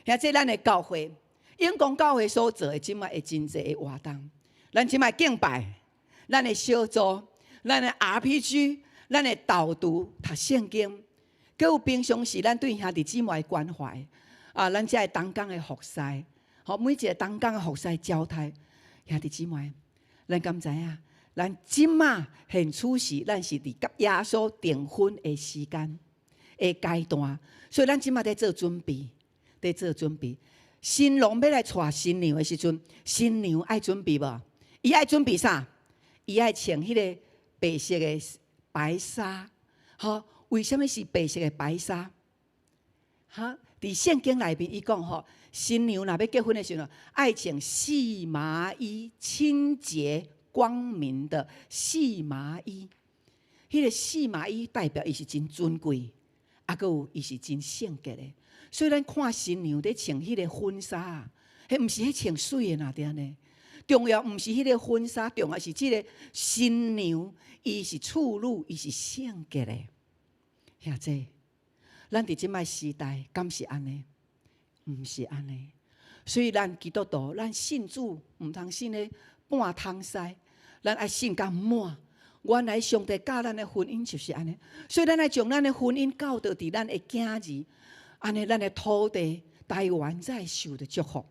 也即咱的教会，永光教会所做的，即摆会真济的活动。咱即摆敬拜，咱的小组，咱的 RPG， 咱的导读读圣经。佮有平常时，咱对兄弟姊妹的关怀啊，咱才会同工的服侍，好每一个同工的服侍交代兄弟姊妹，咱敢知影？咱即马现此时，咱是伫甲耶稣订婚的时间的阶段，所以咱即马在做准备，新郎要来娶新娘的时阵，新娘爱准备无？伊爱准备啥？伊爱穿迄个白色的白纱，好。为什么是白色的白纱？哈，伫圣经内面，伊讲吼，新娘若要结婚的时候，爱穿细麻衣，清洁光明的细麻衣。迄个细麻衣代表伊是真尊贵，啊，佮有伊是真圣洁的。所以咱看新娘咧穿迄个婚纱，迄毋是迄穿水的那点呢？重要毋是迄个婚纱，重要是即个新娘，伊是处女，伊是圣洁的。兄弟，咱伫即摆时代，敢是安尼？毋是安尼。所以咱基督徒，咱信主毋通信咧半通西，咱爱信甲满。原来上帝教咱的婚姻就是安尼，所以咱爱将咱的婚姻教导伫咱的囝儿，安尼咱的土地台湾才会受到祝福。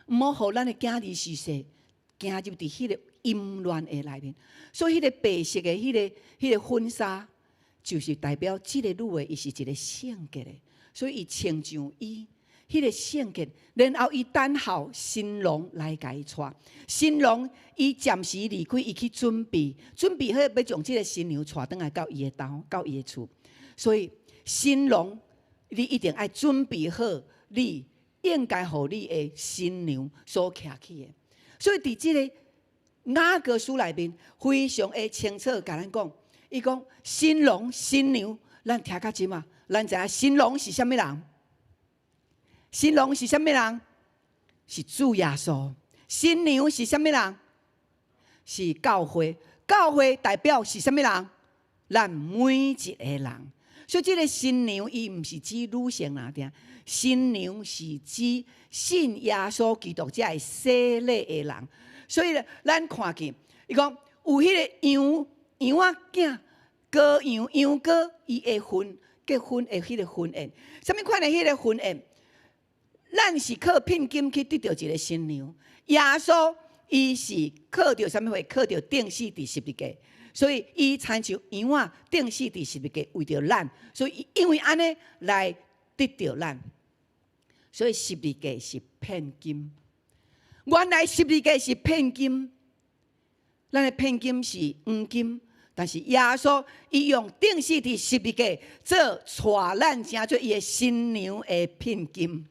毋好互咱的囝儿时势行入伫迄个淫乱的内面。所以迄个白色的迄个婚纱。就是代表即个女的，伊是一个圣洁的，所以伊穿上伊，迄迄个圣洁，然后伊等候新郎来甲伊带。新郎伊暂时离开，伊去准备好要将即个新娘带倒来到伊的兜，到伊的厝。所以新郎，你一定要准备好，你应该互你的新娘所徛起的。所以伫即个雅各书内面，非常的清楚甲咱讲，伊讲新郎新娘，咱听较深啊，咱知影新郎是啥物人？新郎是啥物人？是主耶稣。新娘是啥物人？是教会。教会代表是啥物人？咱每一个人。所以，这个新娘伊毋是指女性啦，定新娘是指信耶稣基督才会洗礼的人。所以咧，咱看见伊讲有迄个羊仔囝羔羊羊羔，伊会结婚的迄个婚宴，啥物款的迄个婚宴？咱是靠聘金去得到一个新娘，耶稣伊是靠着啥物货？靠着钉死伫十字架，所以伊亲像羊仔钉死伫十字架，为着咱，所以因为安尼来得到咱，所以十字架是聘金。原来十字架是聘金，咱的聘金是黄金，但是耶稣伊用钉死伫十字架做带咱成做伊的新娘的聘金。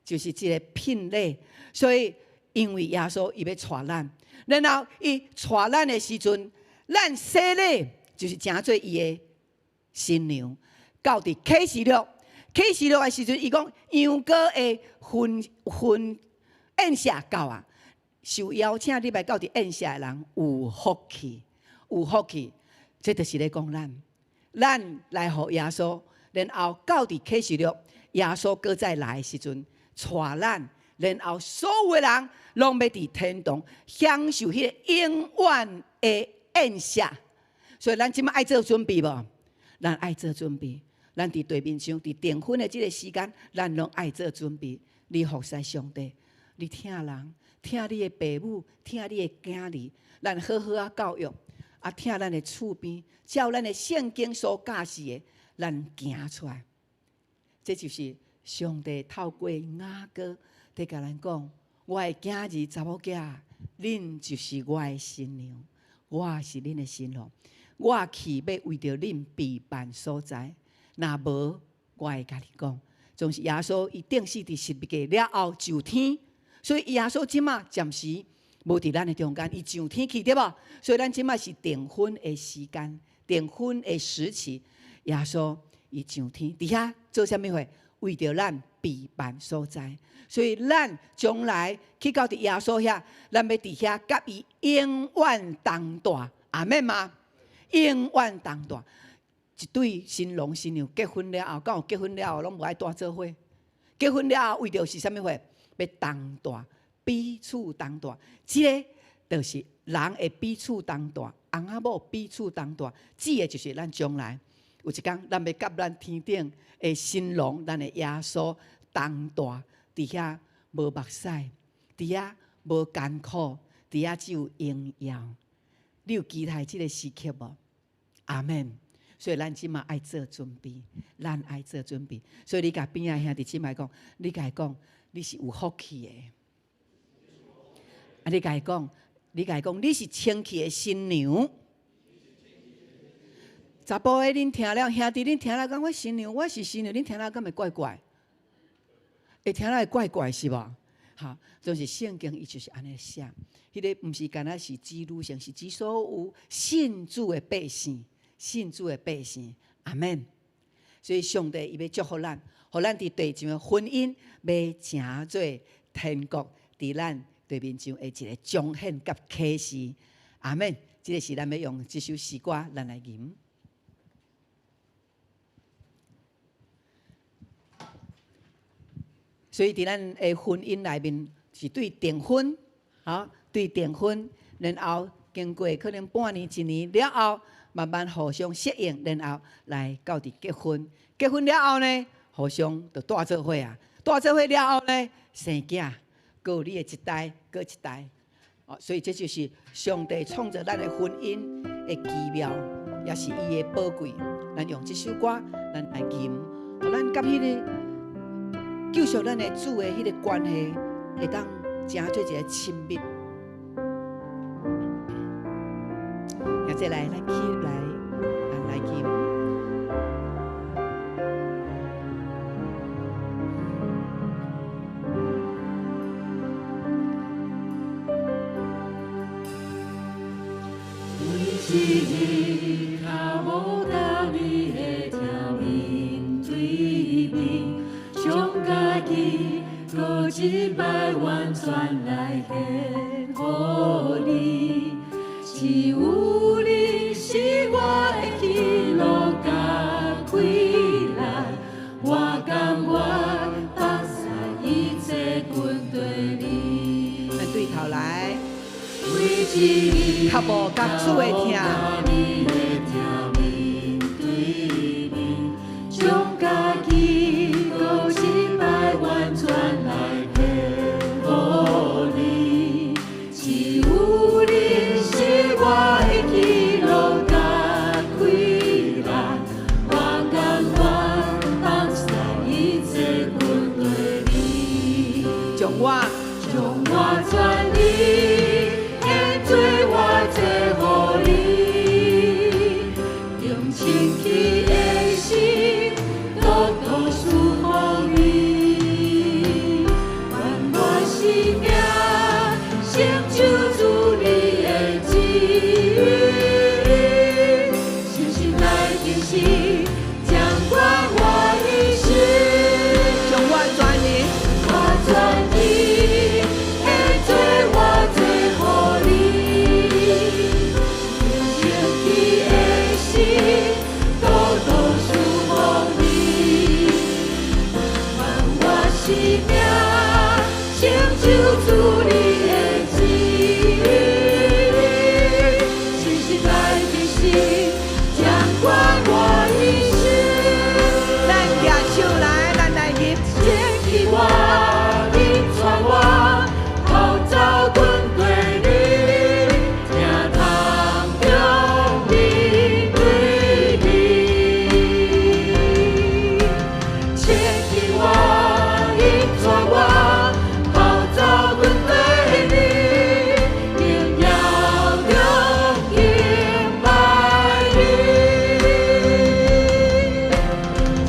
就是这个聘礼，所以因为耶稣伊要带咱，然后伊带咱的时阵，咱洗礼就是成做伊的新娘。到伫启示录的时阵，伊讲羊羔的婚宴社到啊，受邀请你来到伫宴社的人有福气，有福气，这就是咧讲咱来互耶稣，然后到伫启示录，耶稣搁再来的时阵。带咱，然后所有的人拢要伫天堂享受迄个永远的宴席。所以咱即摆爱做准备无？咱爱做准备。咱伫地面上，伫订婚的即个时间，咱拢爱做准备。你服侍上帝，你听人，听你的父母，听你的囝儿，咱好好啊教育，啊听咱的厝边，照咱的圣经所教示的，咱行出来。这就是。上帝透过雅各在甲咱讲：我的囝儿查某囝，恁就是我的新娘，我是恁的新郎。我去要为着恁备办所在，若无，我会甲你讲，总是耶稣伊钉死伫十字架了后上天，所以耶稣即马暂时无伫咱的中间，伊上天去对无？所以咱即马是订婚的时间，订婚的时期，耶稣伊上天伫遐做啥物货？为着咱备办所在，所以咱将来去到伫耶稣遐，咱要伫遐甲伊永远同大，阿免吗？永远同大。一对新郎新娘结婚了后，敢有结婚了后拢无爱带做伙？结婚了后为着是啥物货？要同大，彼此同大。这个就是人会彼此同大，翁仔某彼此同大，指的就是咱将来。有一天，咱要甲咱天顶的新郎，咱的耶稣同大，伫遐无目屎，伫遐无艰苦，伫遐只有荣耀。你有期待这个时刻无？阿门。所以咱即马爱做准备，咱爱做准备。所以你甲边仔兄弟姊妹讲，你甲伊讲，你是有福气的。啊，你甲伊讲，你是清气的新娘。查甫的，恁听了，兄弟，恁听了，讲我新娘，我是新娘，恁听了，敢会怪怪？会听了会怪怪是无？好，就是圣经，伊就是安尼写。迄个毋是干那是指女性，是指所有信主的百姓，信主的百姓。阿门。所以上帝伊要祝福咱，互咱伫地上的婚姻要成做天国，伫咱地面上的一个彰显甲启示。阿门。这个是咱要用这首诗歌，咱来吟。所以伫咱的婚姻内面是对订婚，好，对订婚，然后经过可能半年、一年了后，慢慢互相适应，然后来到伫结婚。结婚了后呢，互相就带做伙啊，带做伙了后呢，生囝，搁有你的一代，搁一代。哦，所以这就是上帝创造咱的婚姻的奇妙，也是伊的宝贵。咱用这首歌，咱来吟，互咱甲迄个救赎咱的主的迄个关系，会当真做一个亲密。现在来，咱起来，咱来敬。一日较无道理的听面对面，将家己搁一摆完全来献予你。只有你是我的喜乐甲快乐，我甘愿放下一切跟对你。咱对头来。为较无甲主的听，将家己搁一摆完全来献予你。只有你是我的喜乐甲快乐，我甘愿放下一切跟对你。将我全力。做我做予你，用清气的心，独独侍奉你。愿我生命成就主你的旨意，诚心来珍惜，掌管我一生。将我全力，我全力，会做我做予你。多多侍奉你，愿我生命成就主你的旨意，诚心来珍惜，掌管我一生。咱举手来，咱来入牵起我，引带我，号召阮对你，听堂中面对你。牵起我，引带我，号召阮对你，荣耀中敬拜你。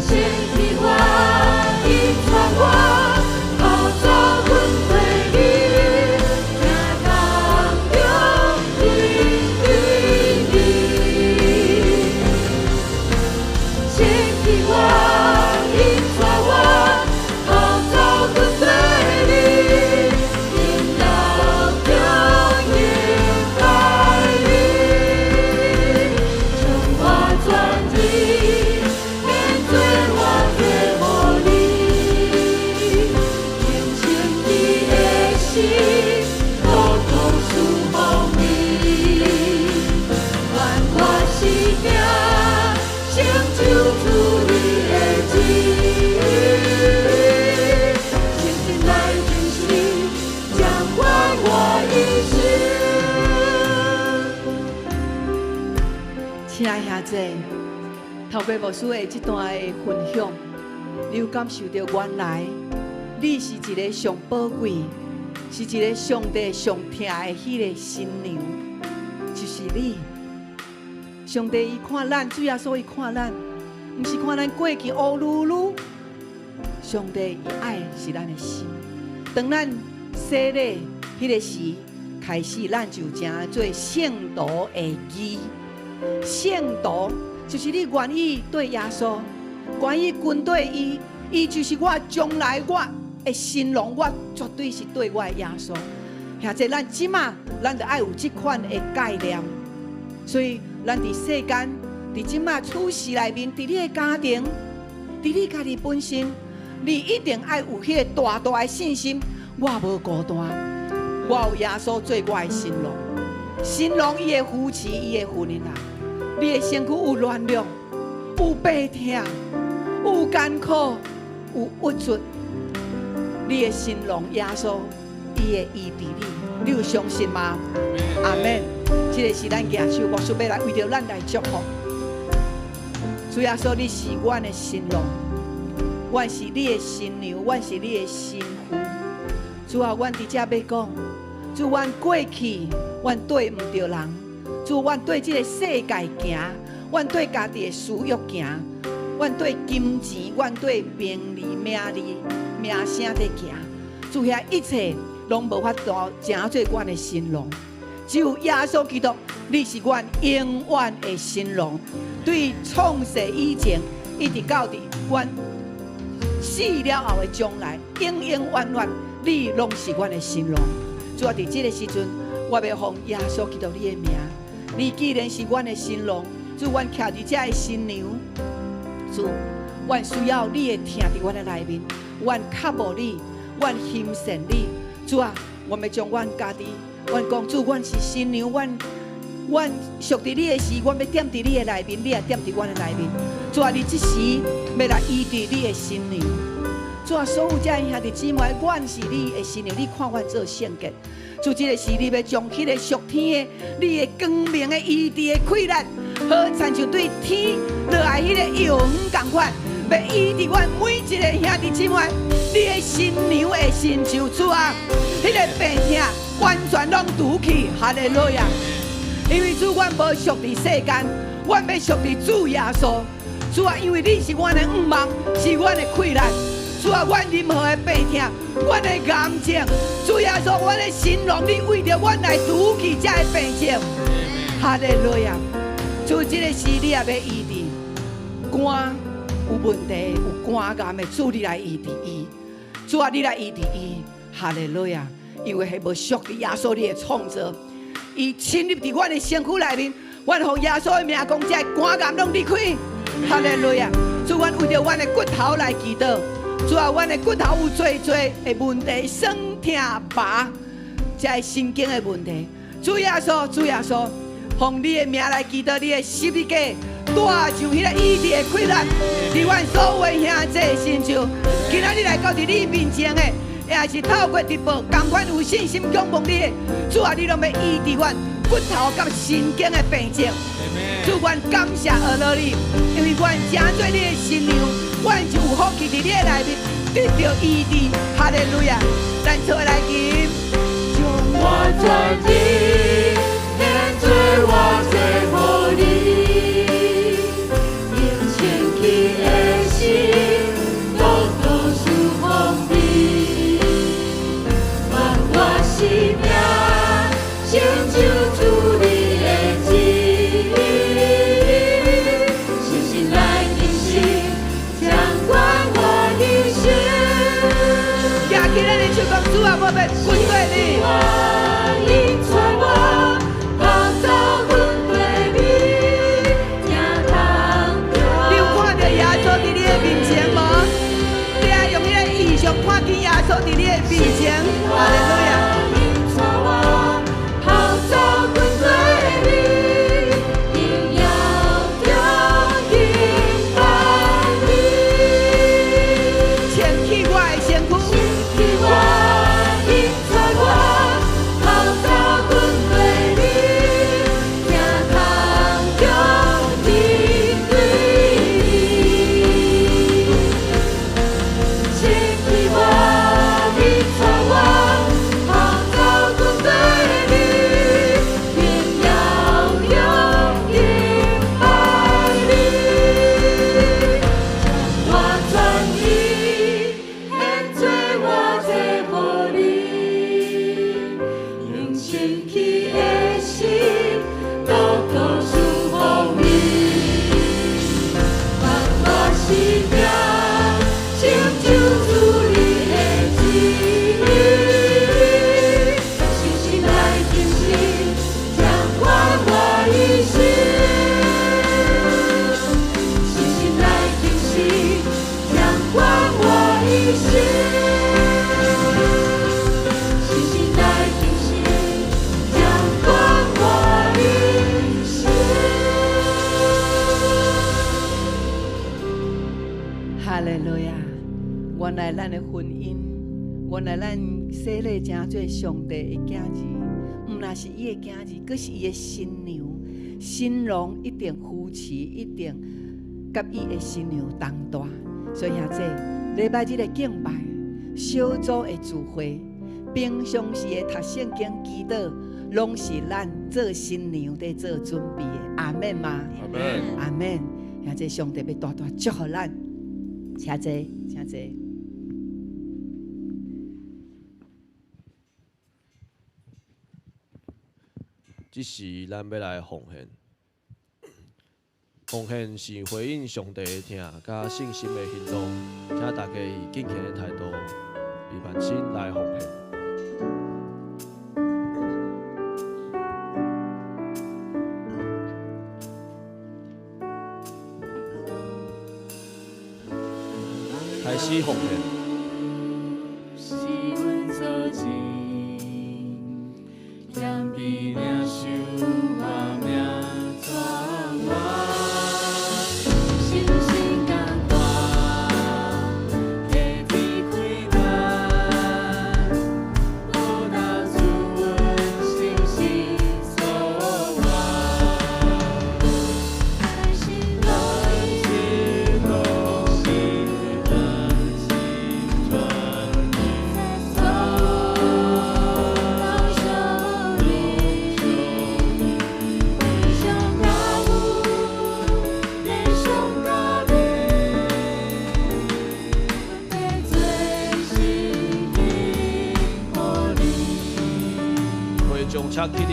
牵起我，引带我，号召阮对你，听堂中面对你。牵起我，引带我，号召阮对你，荣耀中敬拜你。将我全力，献做我做予你，用清气的心，独独侍奉你。愿我生命成就主你的旨意，诚心来珍惜，掌管我一生。亲爱兄弟，头尾牧师的这段的分享，你有感受到原来你是一个上宝贵，是一个上帝上疼的迄个新娘，就是你。上帝伊看咱，主耶稣伊看咱，毋是看咱过去乌噜噜。上帝伊爱是咱的心。当咱洗礼迄个时开始，咱就成做圣徒的义。圣徒就是你愿意对耶稣，愿意跟对伊，伊就是我将来我的新郎，我绝对是对我的耶稣。或者咱即马，咱就爱有这款的概念。所以，咱伫世间，伫即马处事内面，伫你的家庭，伫你家己本身，你一定爱有迄个大大的信心。我无孤单，我有耶稣做我的新郎。新郎伊的扶持，伊的婚姻啊，你的身躯有软弱，有病痛，有艰苦，有屈辱。你的新郎耶稣，伊会医治你，你有相信吗？阿门。这个是咱举手，牧师要来为着咱来祝福。主耶稣，你是我的新郎，阮是你的新娘，阮是你的新妇。主啊，阮伫遮要讲，主，阮过去，阮对毋着人，主，阮对这个世界行，阮对家己的私欲行，阮对金钱，阮对名利、名声在行。主遐一切拢无法度成做阮的新郎，只有耶稣基督，你是阮永远的新郎。对创世以前，一直到伫阮死了后的将来，永永远远，你拢是阮的新郎。主啊，伫这个时阵，我要奉耶稣基督你的名，你既然是阮的新郎，主，阮徛伫遮的新娘，主，阮需要你的听伫阮的内面，阮较无你，阮欣赏你。主啊，我们将阮家己，阮讲主，阮是新娘，阮属伫你的时，阮要踮伫你的内面，你也踮伫阮的内面。主啊，你这时要来医治你的新娘。主啊，所有这兄弟姊妹，阮是你的新娘，你看阮做圣洁。主，这个时你要将迄个属天的、你的光明的医治的溃烂，好亲像对天落来迄个油黄同款，要医治阮每一个兄弟姊妹。你的新娘的新酒，主啊，迄个病痛完全拢除去，哈利路亚！因为主，阮无属伫世间，阮要属伫主耶稣。主啊，因为你是阮的五望，是阮的溃烂。主啊，阮任何的病痛，阮的癌症，主耶稣，阮的新郎，你为着阮来除去这个病症，哈利路亚！主，这个时你也要医治肝有问题、有肝癌的，主你来医治伊。主啊，你来医治伊，哈利路亚！因为迄无属伫耶稣你的创造，伊侵入伫阮的身躯内面，阮奉耶稣的名讲，这肝癌拢离开，哈利路亚！主，阮为着阮的骨头来祈祷。主啊，阮的骨头有最的问题，酸痛拔，这是神经的问题。主耶稣，主耶稣，奉你的名来祈祷，你的十字架带上迄个医治的溃烂，伫阮所有兄弟身上。今仔日来到伫你面前的，也是透过直播，同款有信心仰望你的。主啊，你拢要医治阮骨头甲神经的病症。主，阮感谢阿罗你，因为阮成做你的新娘，阮就有福气伫你的内面得到医治。哈利路亚！咱做来吟，将我全心献做我最后你，用清气的心，都都属奉你，把我生命成就主你的旨意，信心来进行，掌管我一生。举起咱的手讲，主啊，我要跟随你。引带我，跑走阮对你，行通着。你有看到耶稣伫你的面前无？你爱用迄个意象看见耶稣伫你的面前。哈利路亚！引带我，跑走阮对你，定要着敬拜你。牵起我的身躯。引我，引带我，跑走阮对你，行通着面对你。牵起我，引带我，跑走阮对你，定要用敬拜你。我全意献做我最后你，用清气的心，都都属奉你，把我生命成就主你的旨意，信心来进行，掌管我一生。信心来进行，掌管我一生。信心来进行，掌管我一生。哈利路亚！原来咱的婚姻，原来咱洗礼成做上帝的囝儿，毋若是伊的囝儿，佫是伊的新娘。新郎一定扶持，一定甲伊的新娘同大。所以兄弟，礼拜日的敬拜、小组的聚会、平常时的读圣经、祈祷，拢是咱做新娘在做准备的。阿门吗？阿门。阿门。现在上帝要大大祝福咱，请坐，请坐。这时咱要来奉献，奉献是回应上帝的听，甲信心的行动，请大家以敬虔的态度，备满心来奉献。开始奉献。是阮做钱，嫌比领受我命转换，信心感化，天地开门，路到主阮信心所望，开心来心动心。将车起立。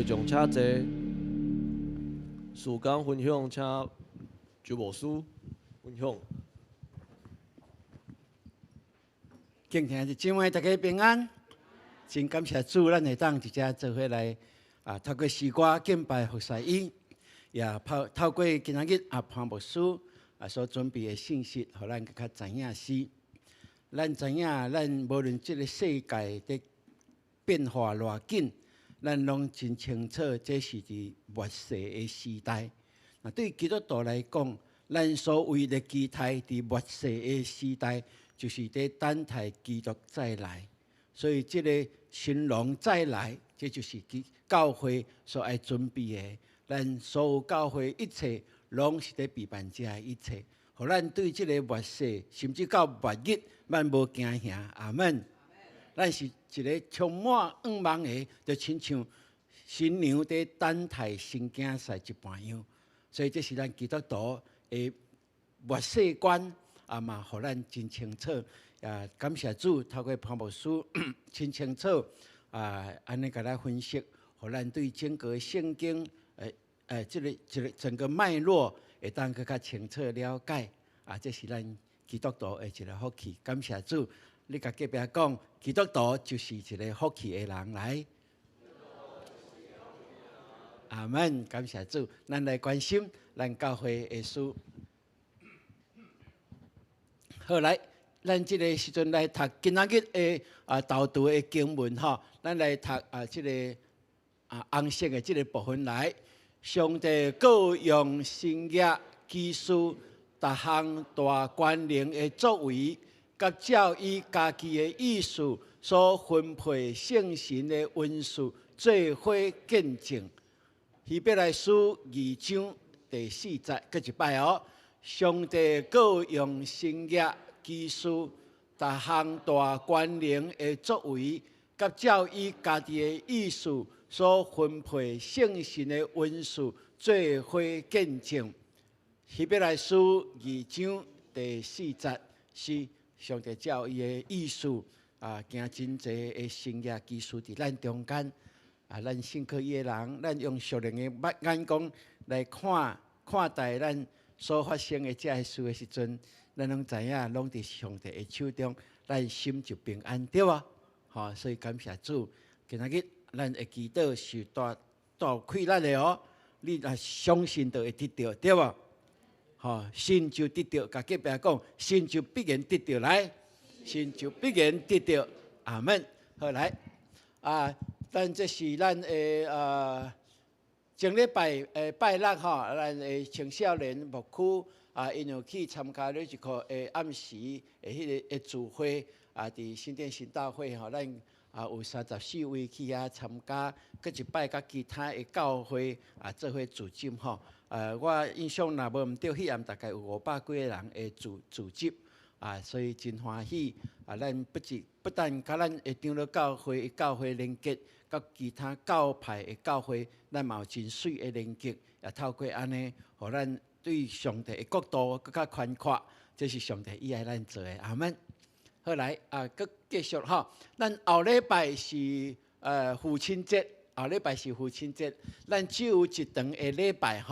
将车坐，时间分享，请周牧师分享。敬虔的姊妹，大家平安。真感谢主，咱会当一只做伙来透过诗歌敬拜服侍伊，也透过今仔日潘牧师所准备的信息，互咱更加知影是。咱知影，咱无论这个世界的变化偌紧。咱拢真清楚，这是伫末世的时代。那对基督徒来讲，咱所谓的期待伫末世的时代，就是在等待基督再来。所以，这个新郎再来，这就是教会所爱准备的。咱所有教会一切，拢是在备办这一切，互咱对这个末世，甚至到末日，咱无惊吓。阿门。咱是一个充满愿望的，就亲像新娘在等待新囝婿一般样。所以这是咱基督徒的末世观嘛，互咱真清楚。感谢主，透过潘牧师真清楚安尼甲咱分析，互咱对整个圣经这个整个脉络会当更加清楚了解。这是咱基督徒的一个福气。感谢主。你甲隔壁讲，基督徒就是一个福气的人来。阿门，感谢主。咱来关心咱教会的事。好来，咱这个时阵来读今仔日的导读的经文吼，咱来读这个红色的这个部分来。上帝各用新约技术，各项大关联的作为。甲照伊家己的意思所分配圣神的恩赐，做伙见证。希伯来书2章第4节，搁一摆哦。上帝各用新约技术，逐项大权能的作为，甲照伊家己的意思所分配圣神的恩赐，做伙见证。希伯来书2章第4节是上帝照伊的意思行真济的新约技术伫咱中间咱信靠伊的人，咱用属灵的眼光来看待咱所发生的这些事的时阵，咱拢知影，拢伫上帝的手中，咱心就平安，对吧？所以感谢主，今仔日咱的祈祷是大开咱的哦，你若相信就会得到，对吧？信就得到，甲隔壁讲，信就必然得到来，信就必然得到，阿门。好来，咱这是咱的前礼拜拜六咱的青少年牧区因有去参加了一个暗时迄个聚会伫新店新道会咱有34位去遐参加，搁一摆甲其他的教会做伙组织我印象若无毋对，迄暗大概有500几个人会组织所以真欢喜咱不但甲咱的长老教会连结，甲其他教派的教会，咱嘛有真水的连结，也透过安尼，互咱对上帝的国度更较宽阔，这是上帝意爱咱做的，阿门。好来搁继续咱后礼拜是父亲节。后礼拜是父亲节，咱只有一长的礼拜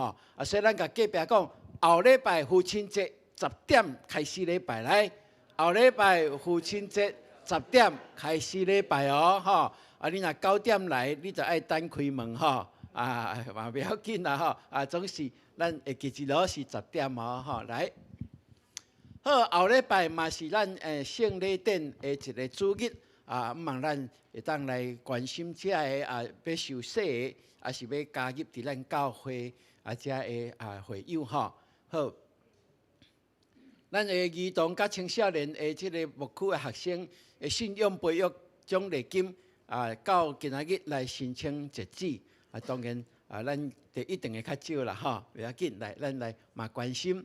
所以咱甲隔壁讲，后礼拜父亲节10点开始礼拜来，后礼拜父亲节10点开始礼拜哦你若9点来，你就爱等开门嘛不要紧啦总是咱下记一路是10点来。好，后礼拜嘛是咱圣礼典的一个主日毋望咱会当来关心这个要受洗的，还是要加入伫咱教会这个会友好，咱的儿童甲青少年的这个牧区的学生的信仰培育奖励金到今仔日来申请截止当然咱就一定会较少啦不要紧，咱来嘛关心。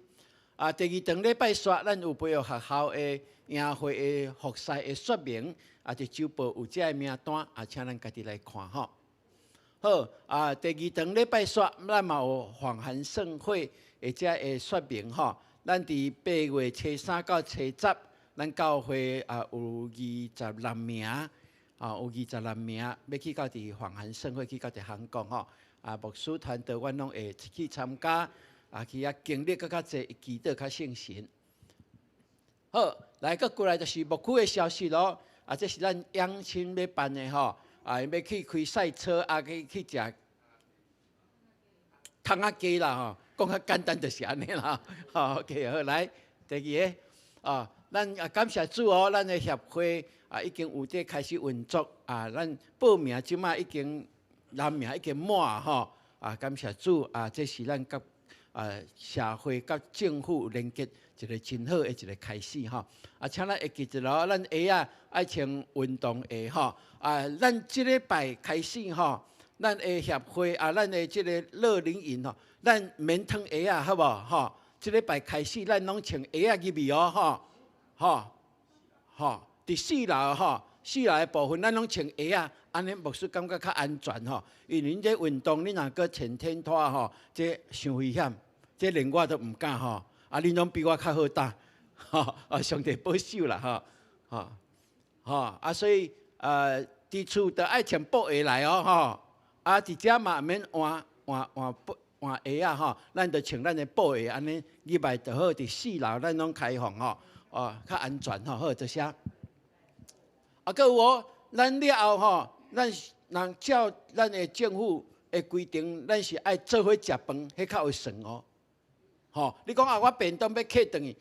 第2堂礼拜煞，咱有培育学校的营会的服侍的说明就周报有这个名单请咱家己来看好，第2堂礼拜煞，咱嘛有访韩盛会的这个说明咱伫8月初3到初10，咱教会有26名有26名要去到伫访韩盛会，去到伫韩国牧师团队阮拢会去参加去经历较济，祈祷较圣神。好，来搁过来就是牧区的消息咯这是咱养亲要办的要去开赛车去食汤仔鸡啦讲较简单就是安尼啦OK 好来第2个咱感谢主咱的协会已经有在开始运作咱报名即马已经人名已经满感谢主这是咱甲社会甲政府连结一个真好的一个开始请咱会记一牢，咱鞋爱穿运动鞋咱即礼拜开始咱的协会咱的即个乐龄营咱免穿鞋好无即礼拜开始咱拢穿鞋入去第4楼4楼的部分咱拢穿鞋安尼牧师感觉较安全因为恁这运动你若搁穿天拖这伤危险，这连我都毋敢恁拢比我较好打上帝保守啦所以伫厝就爱穿布鞋来伫遮嘛免换鞋咱就穿咱的布鞋安尼入来就好。第4楼咱拢开放较安全好这些搁有咱了后咱人照咱的政府的规定，咱是爱做伙食饭，迄较会算你讲我便当要客转去，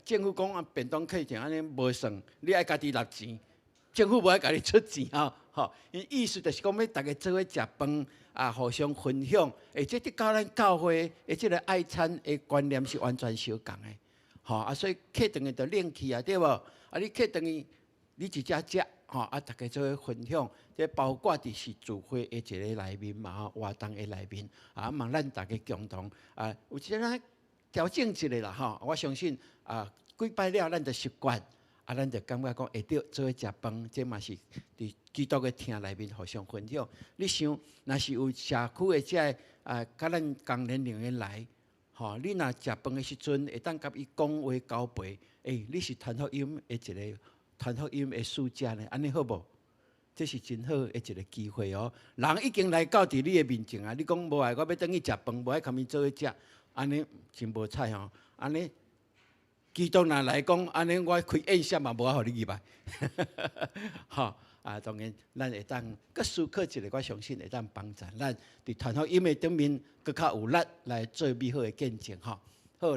政府讲便当客转安尼无算，你爱家己纳钱，政府无爱家己出钱因意思就是讲要大家做伙食饭互相分享，这对教咱教会的这个爱餐的观念是完全相共的所以客转去就冷气对无你客转去你一只食吼，大家做伙分享，这包括伫是聚会的一个内面嘛，活动的内面望咱大家共同有一个调整一下啦我相信几摆了，咱就习惯咱就感觉讲会着做伙食饭，这嘛是伫基督的厅内面互相分享。你想，若是有社区的这甲咱同年龄的来，你若食饭的时阵会当甲伊讲话交陪，你是传福音的一个传福音的使者呢，安尼好无？这是真好的一个机会哦。人已经来到伫你的面前你讲无爱，我要等去食饭，无爱甲伊做伙食，安尼真无彩哦。安尼。基督徒来讲，安尼我开宴席嘛，无法互你入来。当然，咱会当搁思考一下，我相信会当帮助咱伫传福音的顶面，搁较有力来做美好的见证好，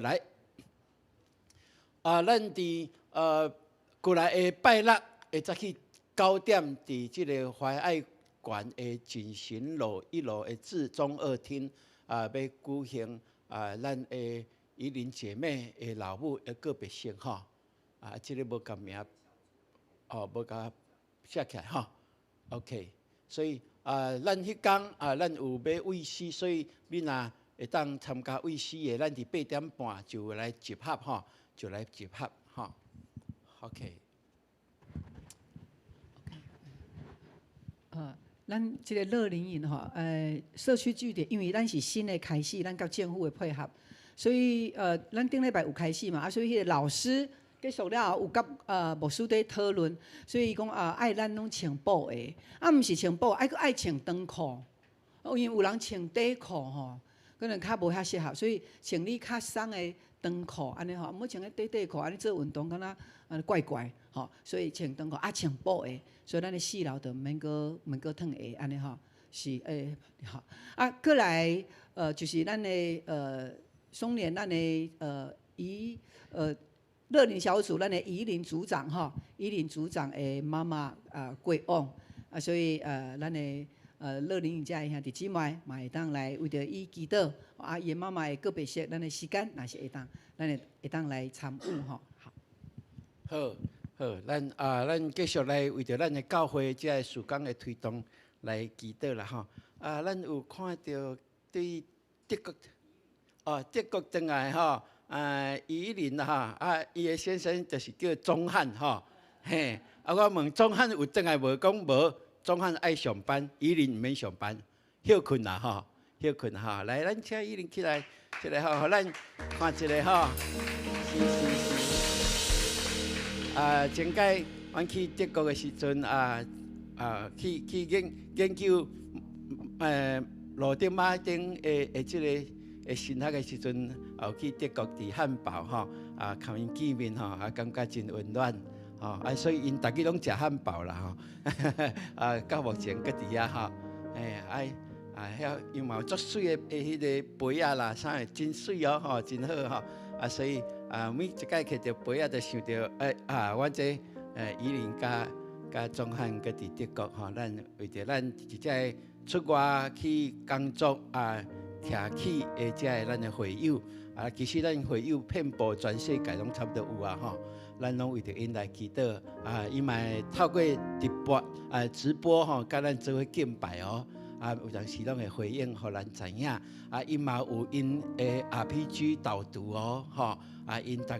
来，咱伫过来的拜六会早起9点，伫即个怀爱馆的进行路1楼的至中2厅要举行咱的。宜林姐妹的老母的个别性这个无甲名无甲写起来OK， 所以咱迄天咱有要喂食，所以你若会当参加喂食的，咱伫8点半就来集合就来集合OK。咱即个乐龄营社区据点，因为咱是新的开始，咱甲政府的配合。所以咱顶礼拜有开始嘛，所以迄个老师结束了后有甲牧师在讨论，所以讲爱咱拢穿布的，毋是穿布，爱佫爱穿长裤，因为有人穿短裤可能较无遐适合，所以穿你较松的长裤安尼毋好穿个短裤，安尼做运动敢若怪怪所以穿长裤穿布的，所以咱的4楼就毋免佫烫鞋安尼是过来就是咱的松联咱的乐龄小组，咱的宜林组长宜林组长的妈妈过往所以咱的乐龄营遮的兄弟姊妹嘛会当来为着伊祈祷伊的妈妈的个别些咱的时间，若是会当，咱会当来参与好，咱继续来为着咱的教会遮的事工的推动来祈祷啦咱有看到对德国转来宜林伊的先生就是叫钟汉我问钟汉有转来无？讲无，钟汉爱上班，宜林毋免上班，休困啦休困来，咱请宜林起来，一个互咱看一个是前届阮去德国的时阵去研究罗德马丁的即个。新学的时阵，有去德国伫汉堡甲因见面感觉真温暖所以因大家拢食汉堡啦到目前搁伫遐遐因嘛有足水的迄个杯仔啦，啥的真水真好所以每一届摕到杯仔，就想到阮这宜林甲钟汉搁伫德国咱为着咱一只出外去工作徛起的遮的咱的会友其实咱会友遍布全世界拢差不多有咱拢为着因来祈祷伊嘛透过直播甲咱做伙敬拜有阵时拢会回应，互咱知影因嘛有因的 RPG 导读因逐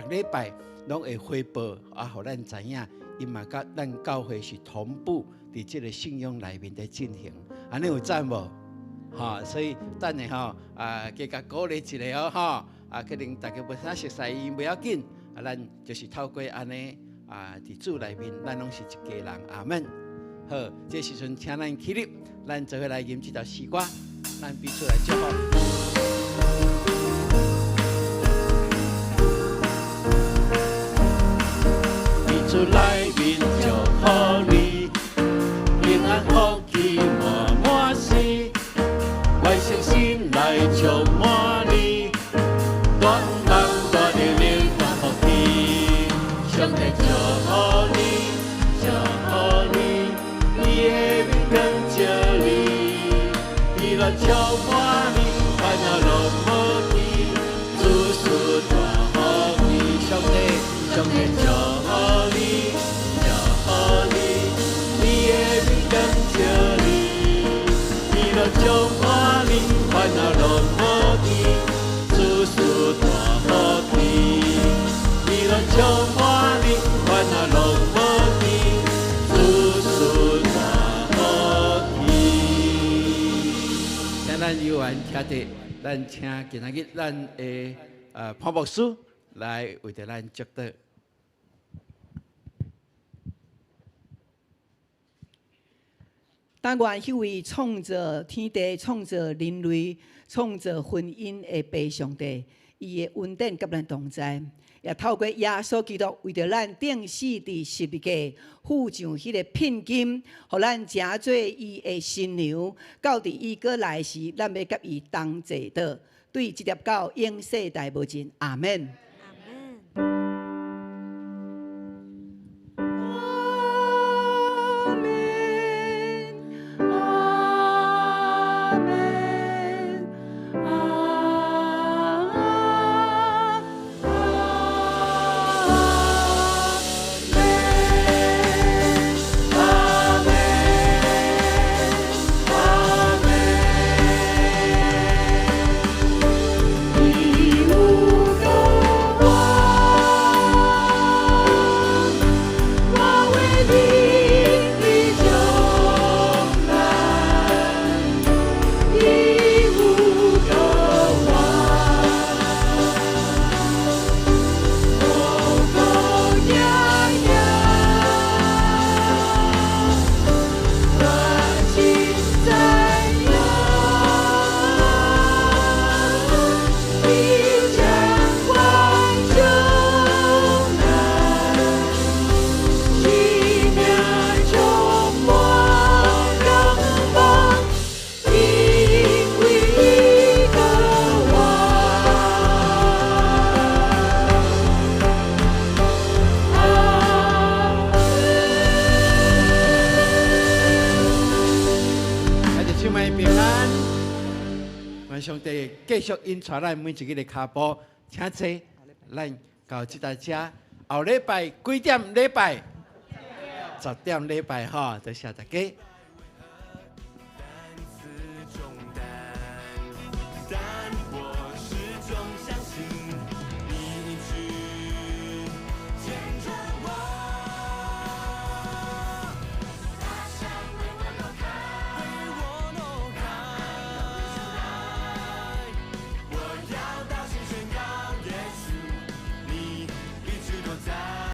礼拜拢会汇报互咱知影，因嘛甲咱教会是同步伫即个信仰内面在进行，安尼有赞无？所以等下加甲鼓励一下可能大家无啥熟悉伊袂要紧咱就是透过安尼伫主内面，咱拢是一家人，阿们。好，这时阵请咱起立，咱做伙来吟这条诗歌，咱彼此来祝福。彼此来面祝福你，平安福气满满是。外星心来充满你，大人大的灵感福气，上帝祝福你，祝福你，你的名跟着你，你来充满你，烦恼拢无去，主事大福气，上帝祝福你，祝拢无见，事事大好天。伊咱充满你，烦恼拢无见，事事大好天。请咱有缘听者，咱请今仔日咱的潘牧师来为着咱祝祷。但愿迄位创造天地、创造人类、创造婚姻的爸上帝，伊的恩典甲咱同在，也透过耶稣基督为着咱钉死伫十字架，付上迄个聘金，互咱成做伊的新娘。到伫伊过来时，咱要甲伊同坐倒，对即粒到永世代无尽。阿门。上帝继续引带咱每一个的脚步，请坐，咱到这台车，后礼拜几点礼拜？10点礼拜哈，多谢大家。